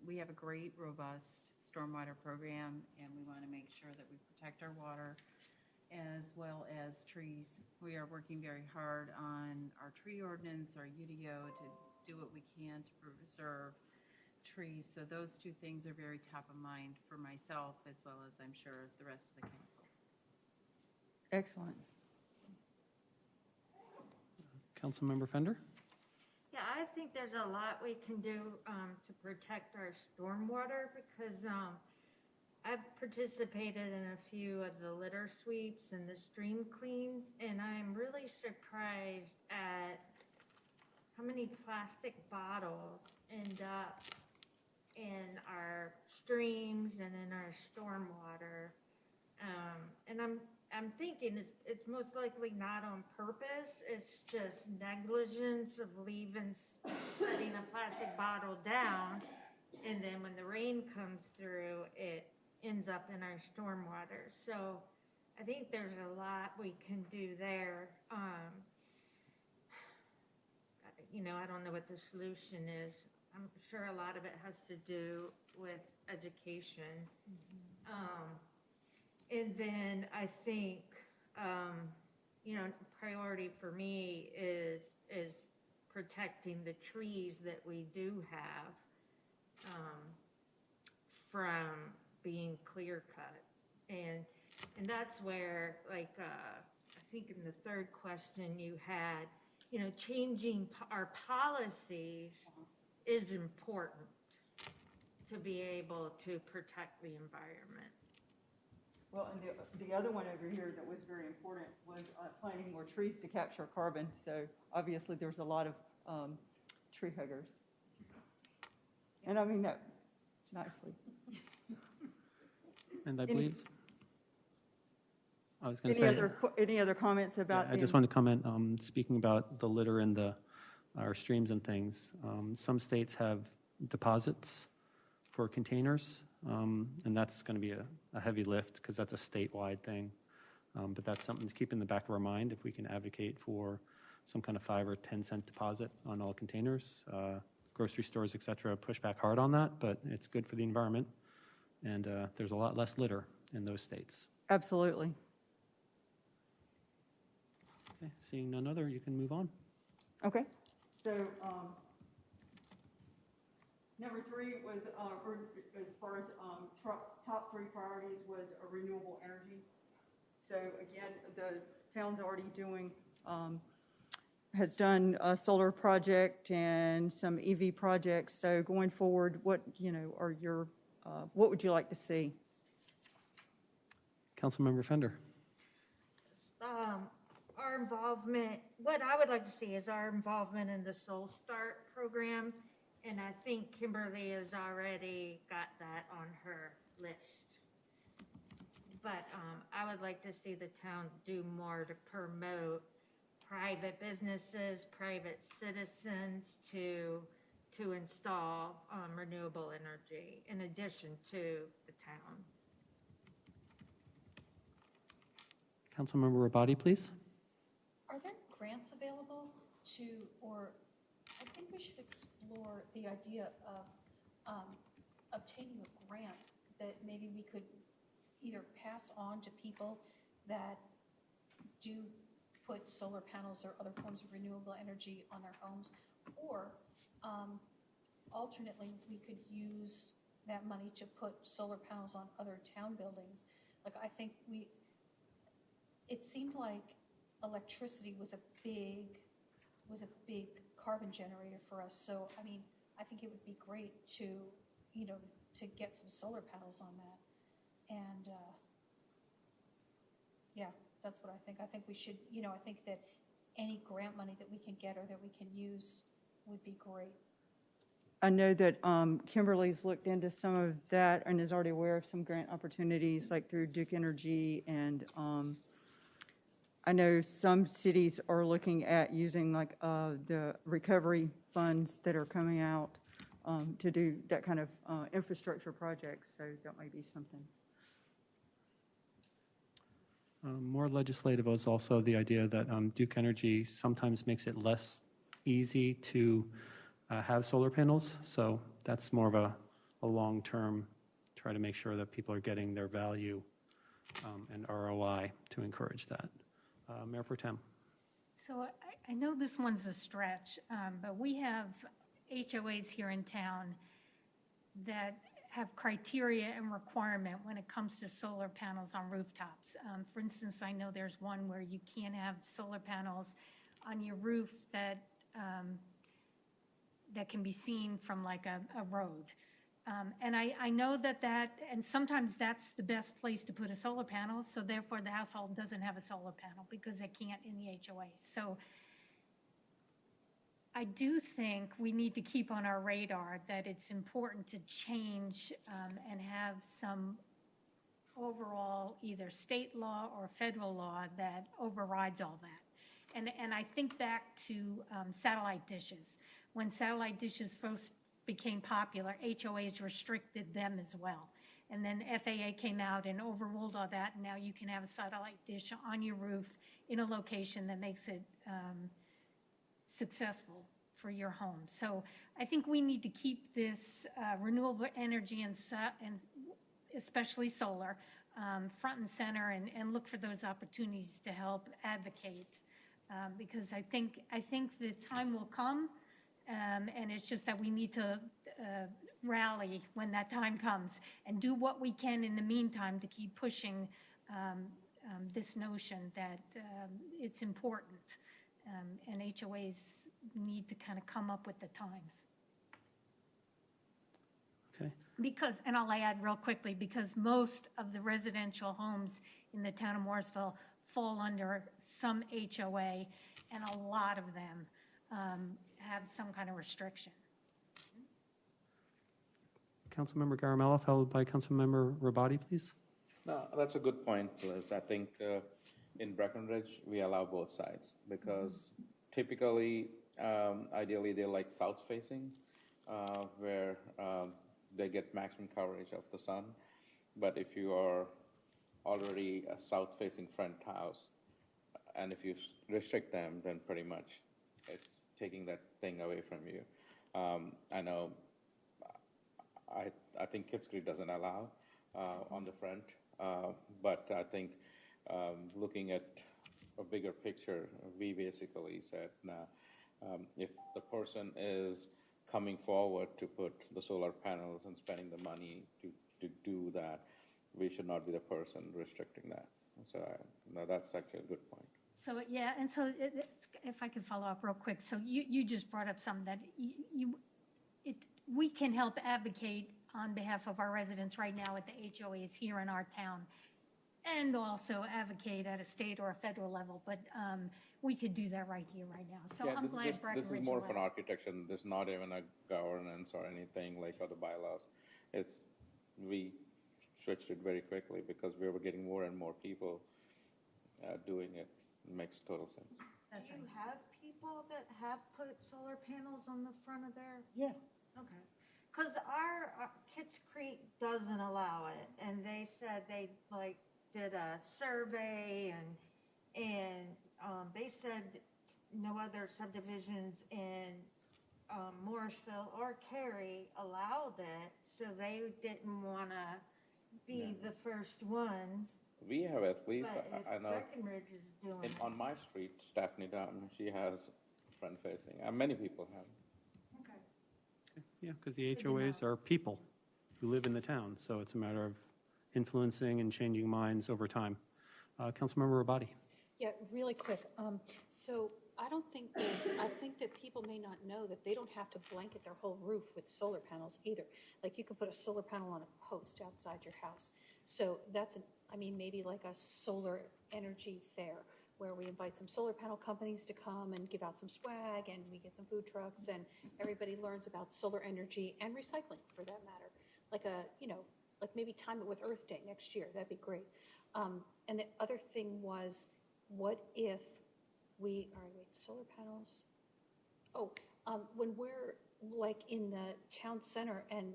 We have a great, robust stormwater program, and we want to make sure that we protect our water as well as trees. We are working very hard on our tree ordinance, our UDO, to do what we can to preserve trees. So those 2 things are very top of mind for myself as well as I'm sure the rest of the council. Excellent. Councilmember Fender? Yeah, I think there's a lot we can do to protect our stormwater because I've participated in a few of the litter sweeps and the stream cleans, and I'm really surprised at how many plastic bottles end up in our streams and in our stormwater. And I'm thinking it's most likely not on purpose. It's just negligence of setting a plastic bottle down, and then when the rain comes through, it ends up in our stormwater. So I think there's a lot we can do there. I don't know what the solution is. I'm sure a lot of it has to do with education. And then I think, priority for me is protecting the trees that we do have from being clear cut. And that's where, I think in the 3rd question you had, changing our policies is important to be able to protect the environment. Well, and the other one over here that was very important was planting more trees to capture carbon. So obviously there's a lot of tree huggers. And I mean that nicely. And I believe I was going to say... Any other comments about... Yeah, I just wanted to comment, speaking about the litter in our streams and things. Some states have deposits for containers, and that's going to be a heavy lift because that's a statewide thing. But that's something to keep in the back of our mind if we can advocate for some kind of 5 or 10 cent deposit on all containers. Grocery stores, et cetera, push back hard on that, but it's good for the environment. And there's a lot less litter in those states. Absolutely. Okay, seeing none other, you can move on. Okay. So number 3 was, as far as top 3 priorities, was renewable energy. So again, the town's already has done a solar project and some EV projects. So going forward, what would you like to see? Councilmember Fender. Our involvement, what I would like to see is our involvement in the Soul Start program, and I think Kimberly has already got that on her list. But I would like to see the town do more to promote private businesses, private citizens to install renewable energy in addition to the town. Councilmember Rabati, please. Are there grants available to, or I think we should explore the idea of obtaining a grant that maybe we could either pass on to people that do put solar panels or other forms of renewable energy on their homes, or alternately, we could use that money to put solar panels on other town buildings. Like, I think it seemed like electricity was a big carbon generator for us. So, I mean, I think it would be great to get some solar panels on that. And yeah, that's what I think. I think we should, I think that any grant money that we can get or that we can use would be great. I know that Kimberly's looked into some of that and is already aware of some grant opportunities, like through Duke Energy, and I know some cities are looking at using like the recovery funds that are coming out to do that kind of infrastructure projects. So that might be something. More legislative was also the idea that Duke Energy sometimes makes it less easy to have solar panels. So that's more of a long-term, try to make sure that people are getting their value and ROI to encourage that. Mayor Pro Tem. So I know this one's a stretch, but we have HOAs here in town that have criteria and requirement when it comes to solar panels on rooftops. For instance, I know there's one where you can't have solar panels on your roof that can be seen from like a road. And I know that and sometimes that's the best place to put a solar panel, so therefore the household doesn't have a solar panel because they can't in the HOA. So I do think we need to keep on our radar that it's important to change and have some overall either state law or federal law that overrides all that. And I think back to satellite dishes. When satellite dishes first became popular, HOAs restricted them as well. And then FAA came out and overruled all that, and now you can have a satellite dish on your roof in a location that makes it successful for your home. So I think we need to keep this renewable energy and especially solar front and center and look for those opportunities to help advocate because I think the time will come and it's just that we need to rally when that time comes and do what we can in the meantime to keep pushing this notion that it's important and HOAs need to kind of come up with the times. Okay. Because, and I'll add real quickly, because most of the residential homes in the town of Morrisville fall under some HOA, and a lot of them have some kind of restriction. Councilmember Garamella, followed by Councilmember Rabati, please. No, that's a good point, Liz. I think in Breckenridge, we allow both sides because typically, ideally, they like south-facing, where they get maximum coverage of the sun. But if you are already a south-facing front house, and if you restrict them, then pretty much it's taking that thing away from you. I know, I think Kids Creek doesn't allow on the front, but I think looking at a bigger picture, we basically said, if the person is coming forward to put the solar panels and spending the money to do that, we should not be the person restricting that. So that's actually a good point. So yeah, and so if I can follow up real quick, so you just brought up something that we can help advocate on behalf of our residents right now at the HOAs here in our town, and also advocate at a state or a federal level. But we could do that right here, right now. So yeah, I'm glad Breckenridge. This is more of an architecture. This is not even a governance or anything like other bylaws. We switched it very quickly because we were getting more and more people doing it. It makes total sense. Do you have people that have put solar panels on the front of their? Yeah. Okay. Because our Kitts Creek doesn't allow it, and they said they did a survey, and they said no other subdivisions in Morrisville or Cary allowed it, so they didn't want to be the first ones. We have at least, But I if know, Breckenridge is doing it. on my street, Stephanie Dunn, she has front facing, and many people have. Okay. Yeah, because the HOAs are people who live in the town, so it's a matter of influencing and changing minds over time. Councilmember Rabati. Yeah, really quick. So I think that people may not know that they don't have to blanket their whole roof with solar panels either. Like you can put a solar panel on a post outside your house. So that's maybe like a solar energy fair where we invite some solar panel companies to come and give out some swag, and we get some food trucks, and everybody learns about solar energy and recycling for that matter. Like like maybe time it with Earth Day next year. That'd be great. And the other thing was, what if solar panels. When we're like in the town center and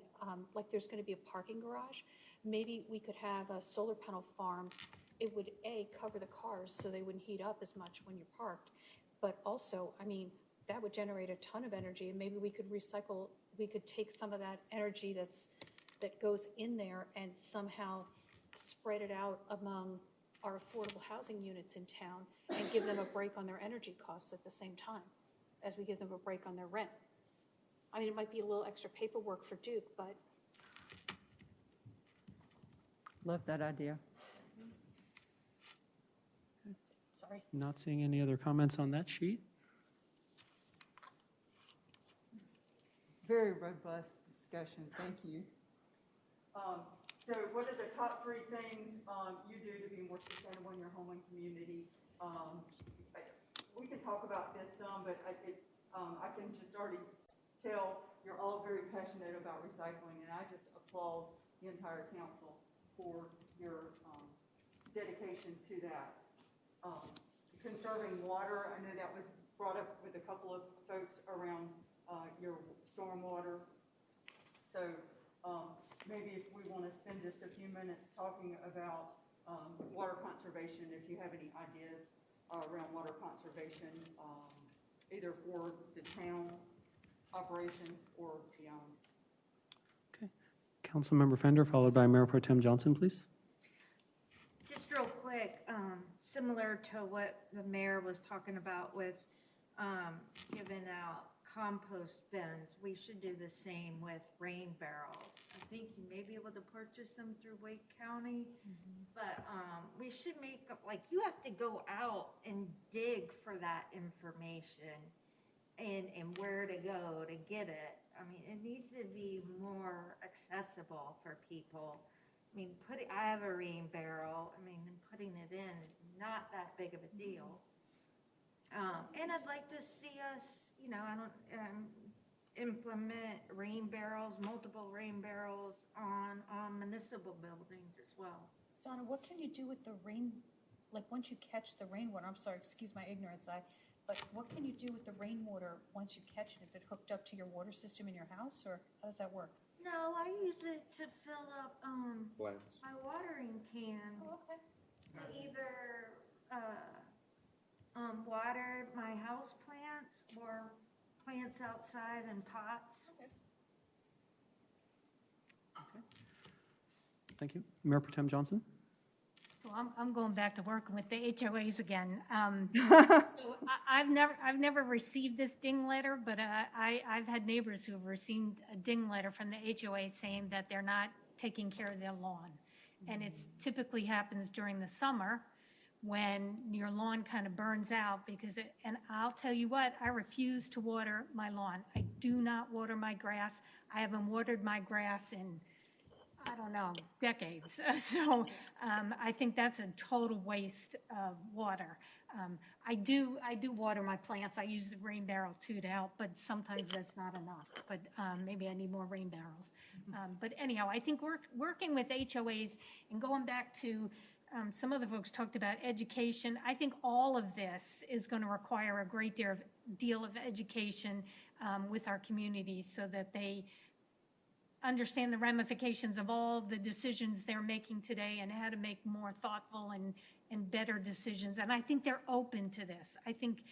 like there's going to be a parking garage, maybe we could have a solar panel farm. It would cover the cars so they wouldn't heat up as much when you're parked, but also, that would generate a ton of energy, and maybe we could recycle. We could take some of that energy that goes in there and somehow spread it out among our affordable housing units in town and give them a break on their energy costs at the same time as we give them a break on their rent. It might be a little extra paperwork for Duke, but... Love that idea. Sorry. Not seeing any other comments on that sheet. Very robust discussion. Thank you. So what are the top 3 things you do to be more sustainable in your home and community? We can talk about this some, but I can just already tell you're all very passionate about recycling, and I just applaud the entire council for your dedication to that. Conserving water, I know that was brought up with a couple of folks around your stormwater. So maybe if we want to spend just a few minutes talking about water conservation, if you have any ideas around water conservation, either for the town operations or beyond. Okay. Councilmember Fender, followed by Mayor Pro Tem Johnson, please. Just real quick, similar to what the mayor was talking about with giving out compost bins, we should do the same with rain barrels. I think you may be able to purchase them through Wake County, but we should make up, you have to go out and dig for that information and where to go to get it. It needs to be more accessible for people. I have a rain barrel. Putting it in is not that big of a deal. And I'd like to see us, implement rain barrels, multiple rain barrels on municipal buildings as well. Donna, what can you do with the rain, once you catch the rainwater? I'm sorry, excuse my ignorance, but what can you do with the rainwater once you catch it? Is it hooked up to your water system in your house, or how does that work? No, I use it to fill up Plants. my watering can. Oh, okay. To either water my house plants or plants outside in pots. Okay. Thank you. Mayor Pro Tem Johnson. So I'm going back to working with the HOAs again. So I've never received this ding letter, but I've had neighbors who have received a ding letter from the HOA saying that they're not taking care of their lawn. And it typically happens during the summer when your lawn kind of burns out and I'll tell you what, I refuse to water my lawn. I do not water my grass. I haven't watered my grass in, I don't know, decades. So I think that's a total waste of water. I do water my plants. I use the rain barrel too to help, but sometimes that's not enough. But maybe I need more rain barrels. But anyhow, I think working with HOAs and going back to some other folks talked about education. I think all of this is going to require a great deal of education with our communities so that they understand the ramifications of all the decisions they're making today and how to make more thoughtful and better decisions. And I think they're open to this. I think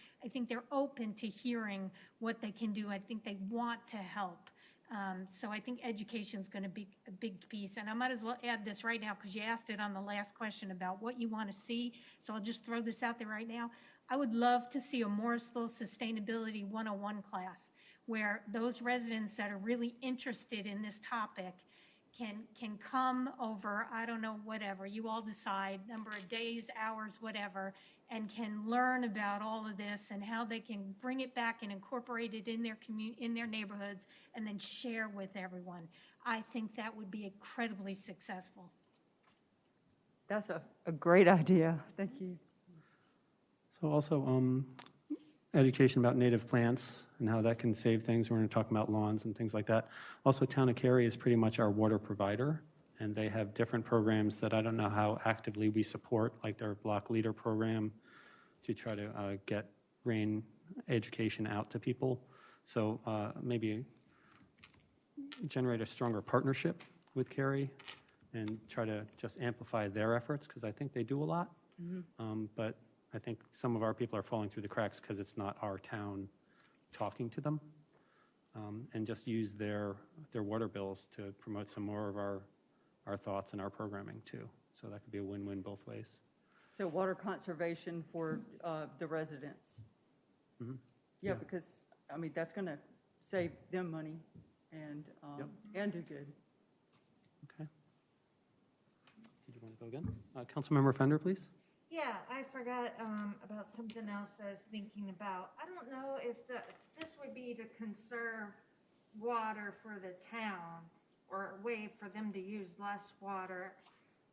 they're open to hearing what they can do. I think they want to help. So I think education is going to be a big piece. And I might as well add this right now because you asked it on the last question about what you want to see. So I'll just throw this out there right now. I would love to see a Morrisville Sustainability 101 class where those residents that are really interested in this topic can come over, I don't know, whatever, you all decide, number of days, hours, whatever, and can learn about all of this and how they can bring it back and incorporate it in their neighborhoods and then share with everyone. I think that would be incredibly successful. That's a great idea. Thank you. So also education about native plants and how that can save things. We're going to talk about lawns and things like that. Also, Town of Cary is pretty much our water provider, and they have different programs that I don't know how actively we support, like their Block Leader program to try to get rain education out to people. So maybe generate a stronger partnership with Cary and try to just amplify their efforts because I think they do a lot. Mm-hmm. But I think some of our people are falling through the cracks because it's not our town talking to them, and just use their water bills to promote some more of our thoughts and our programming too. So that could be a win-win both ways. So water conservation for the residents. Mm-hmm. Yeah, because I mean that's going to save them money and and do good. Okay. Did you want to go again? Councilmember Fender, please. Yeah, I forgot about something else I was thinking about. I don't know if this would be to conserve water for the town or a way for them to use less water.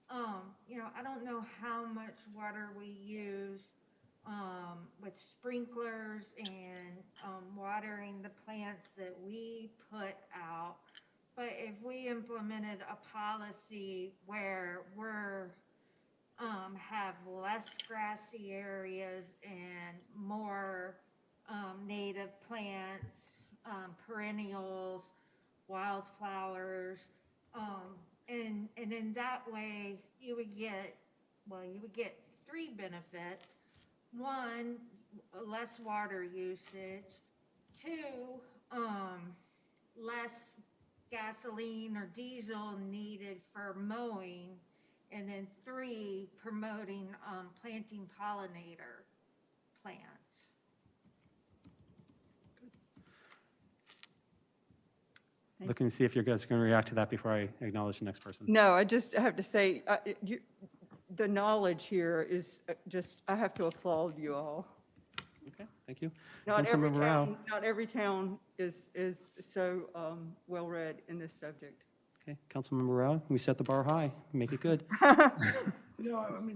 I don't know how much water we use with sprinklers and watering the plants that we put out. But if we implemented a policy where we're have less grassy areas and more native plants, perennials, wildflowers, and in that way you would get three benefits. One, less water usage. Two, less gasoline or diesel needed for mowing. And then three, promoting planting pollinator plants. Looking to see if you guys are going to react to that before I acknowledge the next person. No, I just have to say, the knowledge here is just, I have to applaud you all. Okay, thank you. Not every town is so well read in this subject. Okay, Councilmember Rao, we set the bar high, make it good.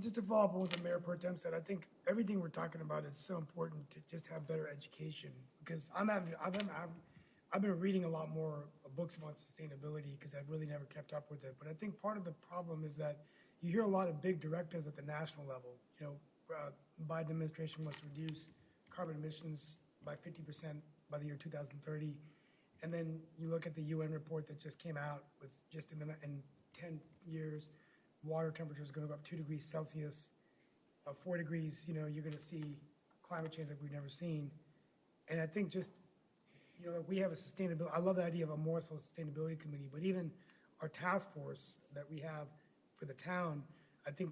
Just to follow up on what the Mayor Pro Tem said, I think everything we're talking about is so important to just have better education. Because I've been reading a lot more books about sustainability because I've really never kept up with it. But I think part of the problem is that you hear a lot of big directives at the national level. Biden administration wants to reduce carbon emissions by 50% by the year 2030. And then you look at the UN report that just came out with just in 10 years, water temperature is going to go up 2 degrees Celsius, 4 degrees, you're going to see climate change like we've never seen. And I think just, we have a sustainability, I love the idea of a Morrisville Sustainability Committee, but even our task force that we have for the town, I think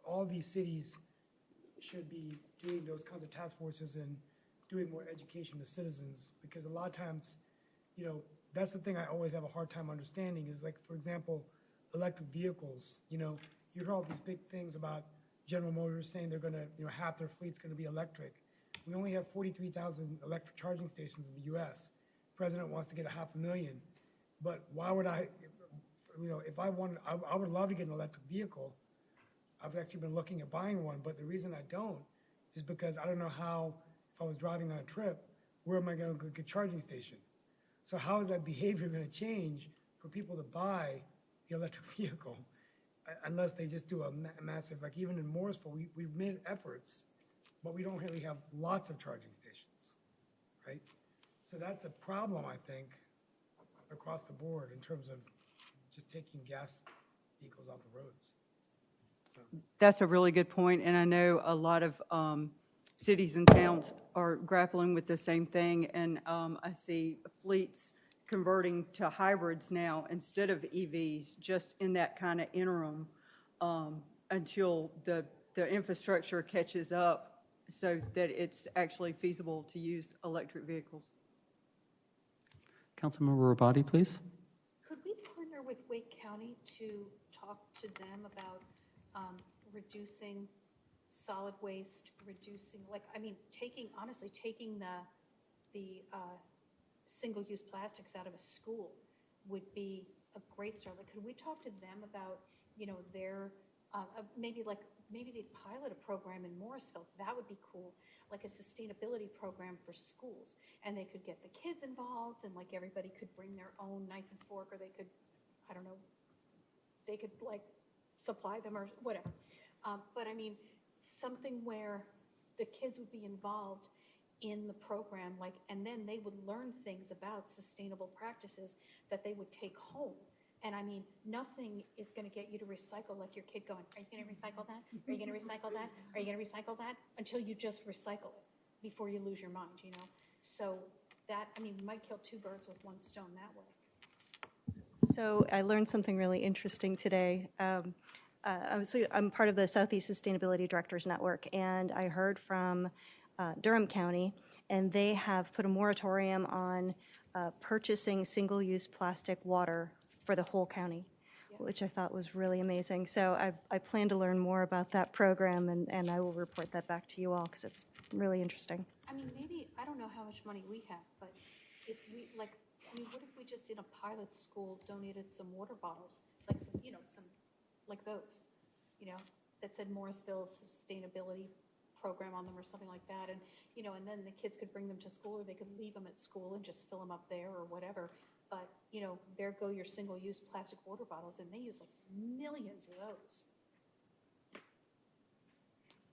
all these cities should be doing those kinds of task forces and doing more education to citizens, because a lot of times, that's the thing I always have a hard time understanding is, like, for example, electric vehicles. You hear all these big things about General Motors saying they're going to, half their fleet's going to be electric. We only have 43,000 electric charging stations in the U.S. The president wants to get 500,000. But why would I would love to get an electric vehicle. I've actually been looking at buying one, but the reason I don't is because I don't know how, if I was driving on a trip, where am I going to go get a charging station? So how is that behavior going to change for people to buy the electric vehicle? unless they just do a massive, like even in Morrisville, we've made efforts, but we don't really have lots of charging stations, right? So that's a problem, I think, across the board in terms of just taking gas vehicles off the roads. So. That's a really good point, and I know a lot of cities and towns are grappling with the same thing, and I see fleets converting to hybrids now instead of EVs, just in that kind of interim until the infrastructure catches up so that it's actually feasible to use electric vehicles. Councilmember Rabadi, please. Could we partner with Wake County to talk to them about reducing solid waste, honestly, taking the single-use plastics out of a school would be a great start. Like, could we talk to them about, their maybe they'd pilot a program in Morrisville. That would be cool, like a sustainability program for schools, and they could get the kids involved, and like everybody could bring their own knife and fork, or they could, I don't know, they could like supply them or whatever. But I mean, something where the kids would be involved in the program, and then they would learn things about sustainable practices that they would take home. And I mean, nothing is going to get you to recycle like your kid going, are you going to recycle that? Are you going to recycle that? Are you going to recycle that? Until you just recycle it before you lose your mind, So that, I mean, we might kill two birds with one stone that way. So I learned something really interesting today. I'm part of the Southeast Sustainability Directors Network, and I heard from Durham County, and they have put a moratorium on purchasing single-use plastic water for the whole county, which I thought was really amazing. So I plan to learn more about that program, and I will report that back to you all because it's really interesting. I mean, maybe, I don't know how much money we have, but if we, what if we just in a pilot school donated some water bottles, like some, like those, that said Morrisville Sustainability Program on them or something like that, and and then the kids could bring them to school, or they could leave them at school and just fill them up there or whatever. But there go your single-use plastic water bottles, and they use like millions of those.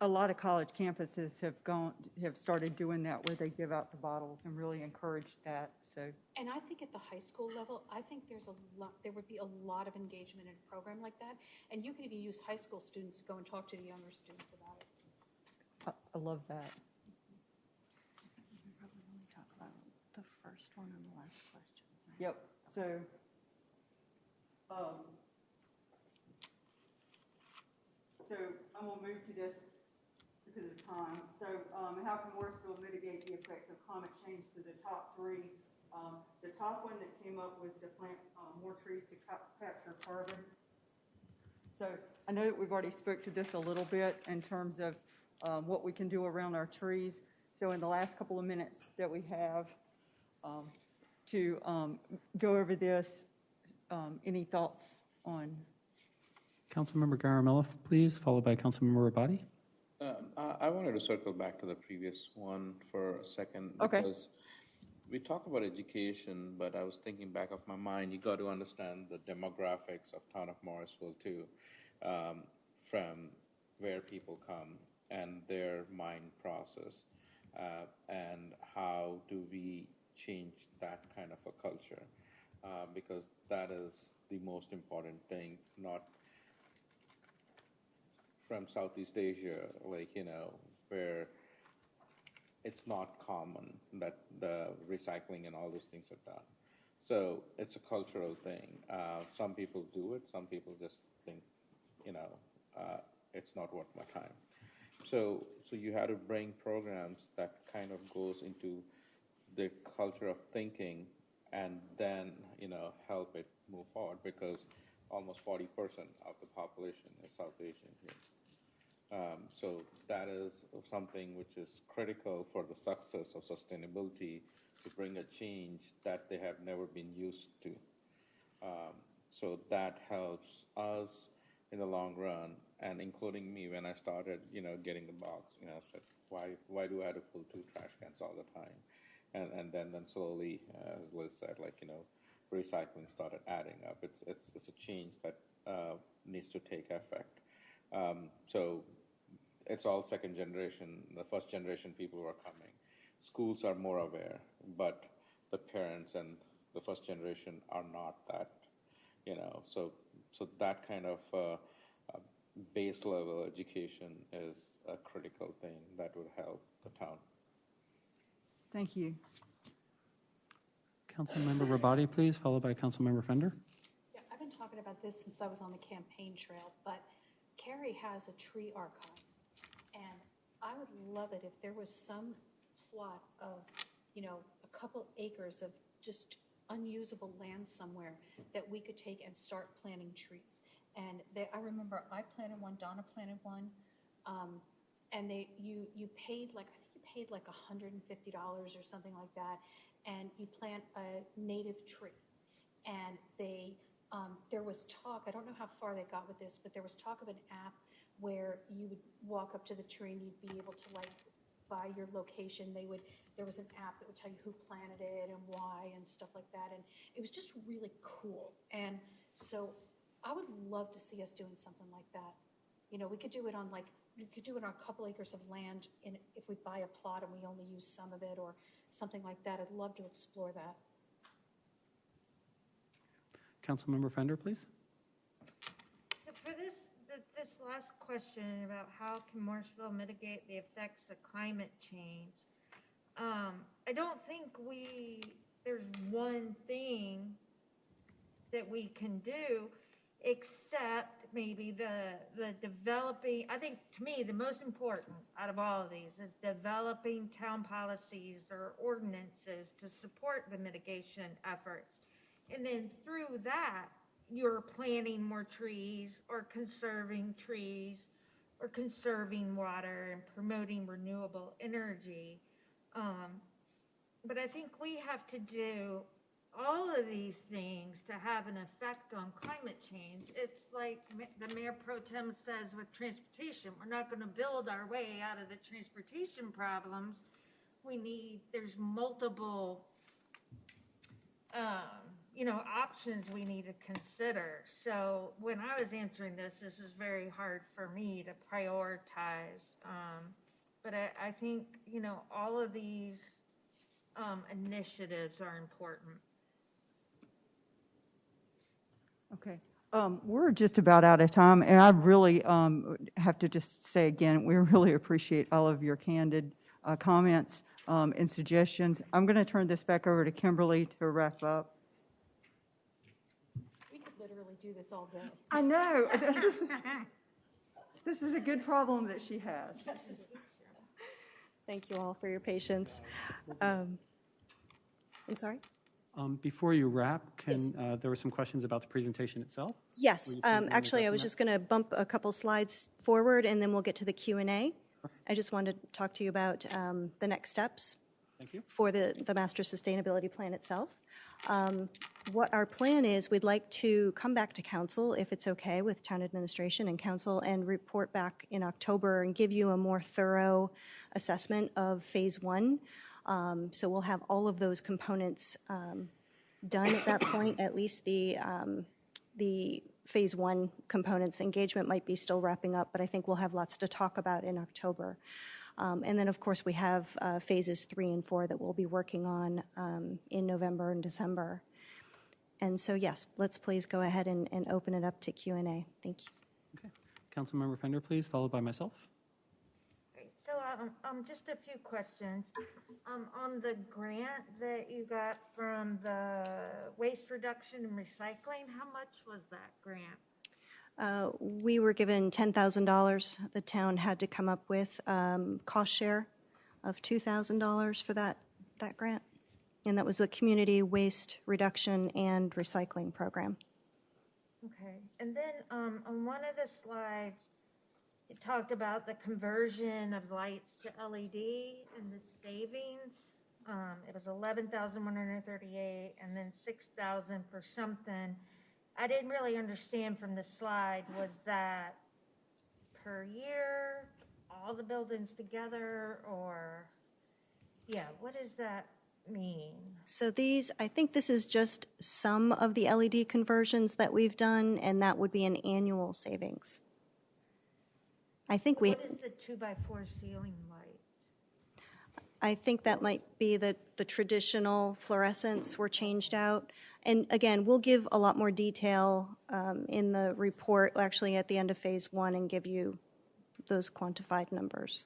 A lot of college campuses have started doing that, where they give out the bottles and really encourage that. So. And I think at the high school level, I think there would be a lot of engagement in a program like that, and you can even use high school students to go and talk to the younger students about it. I love that. We probably only talk about the first one and the last question. Right? Yep. So, I'm going to move to this because of time. So, how can Morrisville mitigate the effects of climate change? To the top three. The top one that came up was to plant more trees to capture carbon. So, I know that we've already spoke to this a little bit in terms of what we can do around our trees. So in the last couple of minutes that we have to go over this, any thoughts on? Councilmember Garamella, please, followed by Councilmember Rabadi. I wanted to circle back to the previous one for a second. Okay. Because we talk about education, but I was thinking back of my mind, you got to understand the demographics of town of Morrisville too, from where people come and their mind process, and how do we change that kind of a culture, because that is the most important thing, not from Southeast Asia, where it's not common that the recycling and all those things are done. So it's a cultural thing. Some people do it, some people just think, it's not worth my time. So you had to bring programs that kind of goes into the culture of thinking, and then help it move forward, because almost 40% of the population is South Asian here. So that is something which is critical for the success of sustainability, to bring a change that they have never been used to. So that helps us in the long run, and including me when I started, getting the box. I said, why do I have to pull 2 trash cans all the time? And then slowly, as Liz said, recycling started adding up. It's a change that needs to take effect. So it's all second generation. The first generation people are coming. Schools are more aware, but the parents and the first generation are not that, So that kind of base level education is a critical thing that would help the town. Thank you. Councilmember Rabati, please, followed by Councilmember Fender. Yeah, I've been talking about this since I was on the campaign trail, but Cary has a tree archive, and I would love it if there was some plot of, a couple acres of just unusable land somewhere that we could take and start planting trees. And I remember I planted one, Donna planted one, and you paid I think you paid like $150 or something like that, and you plant a native tree. And there was talk, I don't know how far they got with this, but there was talk of an app where you would walk up to the tree and you'd be able to by your location, there was an app that would tell you who planted it and why and stuff like that. And it was just really cool. And so I would love to see us doing something like that. We could do it on a couple acres of land if we buy a plot and we only use some of it or something like that. I'd love to explore that. Councilmember Fender, please. For this last question about how can Morrisville mitigate the effects of climate change, I don't think there's one thing that we can do except maybe the developing. I think to me the most important out of all of these is developing town policies or ordinances to support the mitigation efforts. And then through that, you're planting more trees or conserving water and promoting renewable energy. But I think we have to do all of these things to have an effect on climate change. It's like the Mayor Pro Tem says with transportation. We're not going to build our way out of the transportation problems. There's multiple options we need to consider. So when I was answering this was very hard for me to prioritize. But I think, all of these initiatives are important. Okay. We're just about out of time, and I really have to just say again, we really appreciate all of your candid comments and suggestions. I'm going to turn this back over to Kimberly to wrap up. We could literally do this all day. I know. This is a good problem that she has. Thank you all for your patience. I'm sorry? Before you wrap, there were some questions about the presentation itself. Yes. Actually, I was just going to bump a couple slides forward, and then we'll get to the Q&A. I just wanted to talk to you about the next steps for the Master Sustainability Plan itself. What our plan is, we'd like to come back to council, if it's okay with town administration and council, and report back in October and give you a more thorough assessment of phase one. So we'll have all of those components done at that point. At least the phase one components. Engagement might be still wrapping up, but I think we'll have lots to talk about in October. And then, of course, we have phases 3 and 4 that we'll be working on in November and December. And so, yes, let's please go ahead and open it up to Q&A. Thank you. Okay. Councilmember Fender, please, followed by myself. So just a few questions. On the grant that you got from the waste reduction and recycling, how much was that grant? We were given $10,000. The town had to come up with cost share of $2,000 for that grant. And that was the Community Waste Reduction and Recycling Program. Okay. And then on one of the slides, it talked about the conversion of lights to LED and the savings. It was $11,138 and then $6,000 for something. I didn't really understand from the slide, was that per year, all the buildings together, or, yeah, what does that mean? So these, I think this is just some of the LED conversions that we've done, and that would be an annual savings. I think What is the 2x4 ceiling lights? I think that might be the traditional fluorescents were changed out. And again, we'll give a lot more detail in the report, actually at the end of phase 1, and give you those quantified numbers.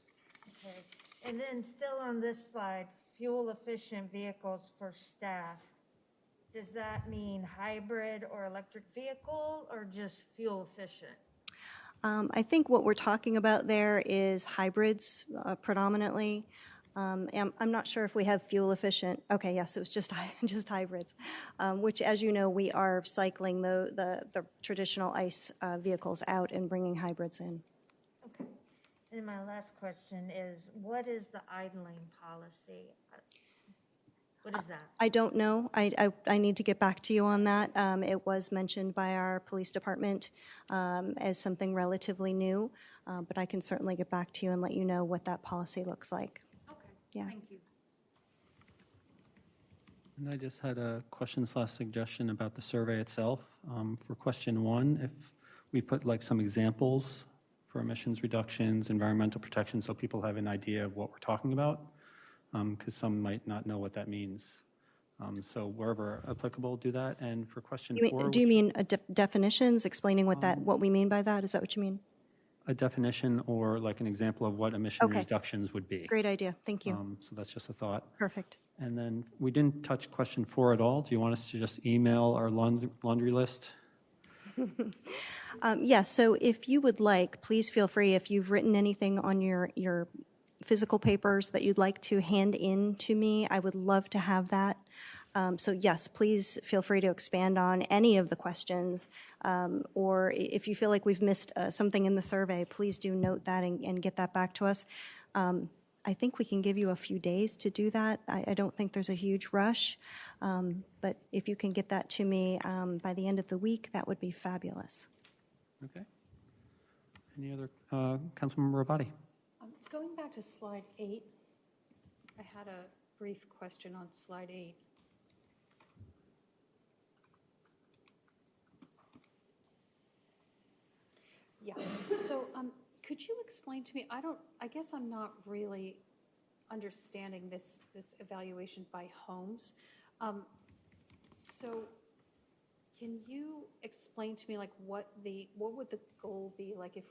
Okay. And then still on this slide, fuel efficient vehicles for staff. Does that mean hybrid or electric vehicle or just fuel efficient? I think what we're talking about there is hybrids predominantly. I'm not sure if we have fuel efficient. Okay, yes, it was just hybrids, which, as you know, we are cycling the traditional ICE vehicles out and bringing hybrids in. Okay. And my last question is, what is the idling policy? What is that? I don't know. I need to get back to you on that. It was mentioned by our police department as something relatively new, but I can certainly get back to you and let you know what that policy looks like. Okay, Yeah. thank you. And I just had a question/suggestion about the survey itself. For question 1, if we put like some examples for emissions reductions, environmental protection, so people have an idea of what we're talking about, because some might not know what that means. So wherever applicable, do that. And for question 4, do you mean definitions, explaining what we mean by that? Is that what you mean? a definition or like an example of what emission Okay. reductions would be? Great idea. Thank you. So that's just a thought. Perfect. And then we didn't touch question 4 at all. Do you want us to just email our laundry list? Yes, so if you would like, please feel free, if you've written anything on your physical papers that you'd like to hand in to me, I would love to have that. So yes, please feel free to expand on any of the questions, or if you feel like we've missed something in the survey, please do note that and get that back to us. I think we can give you a few days to do that. I don't think there's a huge rush, but if you can get that to me by the end of the week, that would be fabulous. Okay. Any other, Councilmember Rabati? Going back to slide 8, I had a brief question on slide 8. Yeah, so could you explain to me, I guess I'm not really understanding this evaluation by homes. So can you explain to me like what would the goal be, like if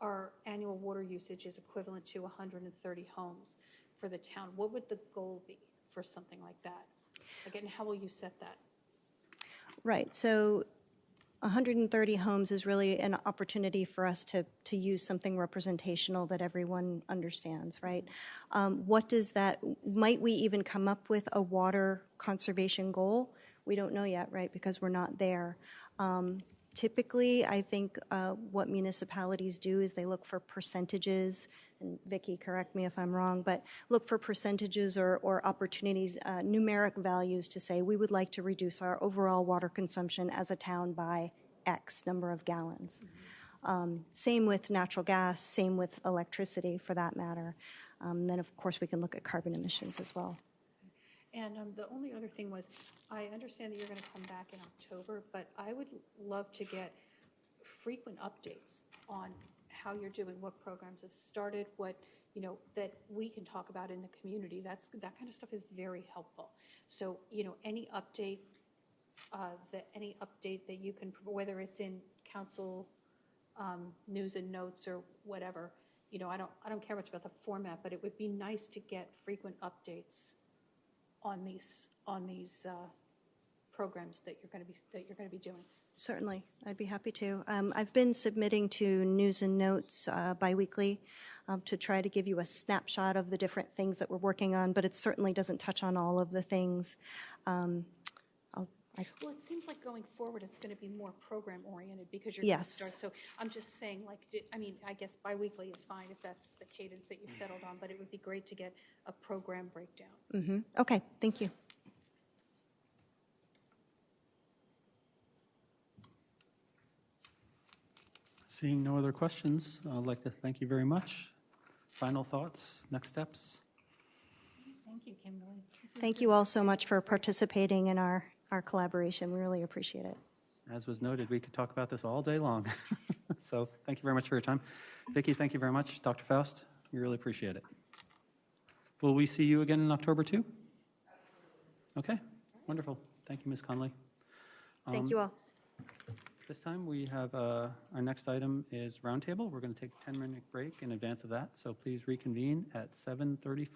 our annual water usage is equivalent to 130 homes for the town, what would the goal be for something like that? Again, how will you set that? Right, so 130 homes is really an opportunity for us to use something representational that everyone understands, right? What does that, might we even come up with a water conservation goal? We don't know yet, right, because we're not there. Typically, I think what municipalities do is they look for percentages, and Vicki, correct me if I'm wrong, but look for percentages or opportunities, numeric values to say we would like to reduce our overall water consumption as a town by X number of gallons. Same with natural gas, same with electricity for that matter. Then, of course, we can look at carbon emissions as well. And the only other thing was, I understand that you're going to come back in October, but I would love to get frequent updates on how you're doing, what programs have started, what, that we can talk about in the community. That kind of stuff is very helpful. So, any update that you can, whether it's in council news and notes or whatever, I don't care much about the format, but it would be nice to get frequent updates on these programs that you're going to be doing. Certainly, I'd be happy to. I've been submitting to news and notes biweekly to try to give you a snapshot of the different things that we're working on, but it certainly doesn't touch on all of the things. Well, it seems like going forward it's going to be more program-oriented because you're going to start. So I'm just saying, I guess biweekly is fine if that's the cadence that you settled on, but it would be great to get a program breakdown. Mm-hmm. Okay, thank you. Seeing no other questions, I'd like to thank you very much. Final thoughts, next steps? Thank Thank you, Kimberly. This was Thank good. you all so much for participating in our collaboration. We really appreciate it. As was noted, we could talk about this all day long. So thank you very much for your time. Vicki, thank you very much. Dr. Faust, we really appreciate it. Will we see you again in October too? Okay, wonderful. Thank you, Ms. Conley. Thank you all. This time we have our next item is roundtable. We're going to take a 10-minute break in advance of that, so please reconvene at 7:34.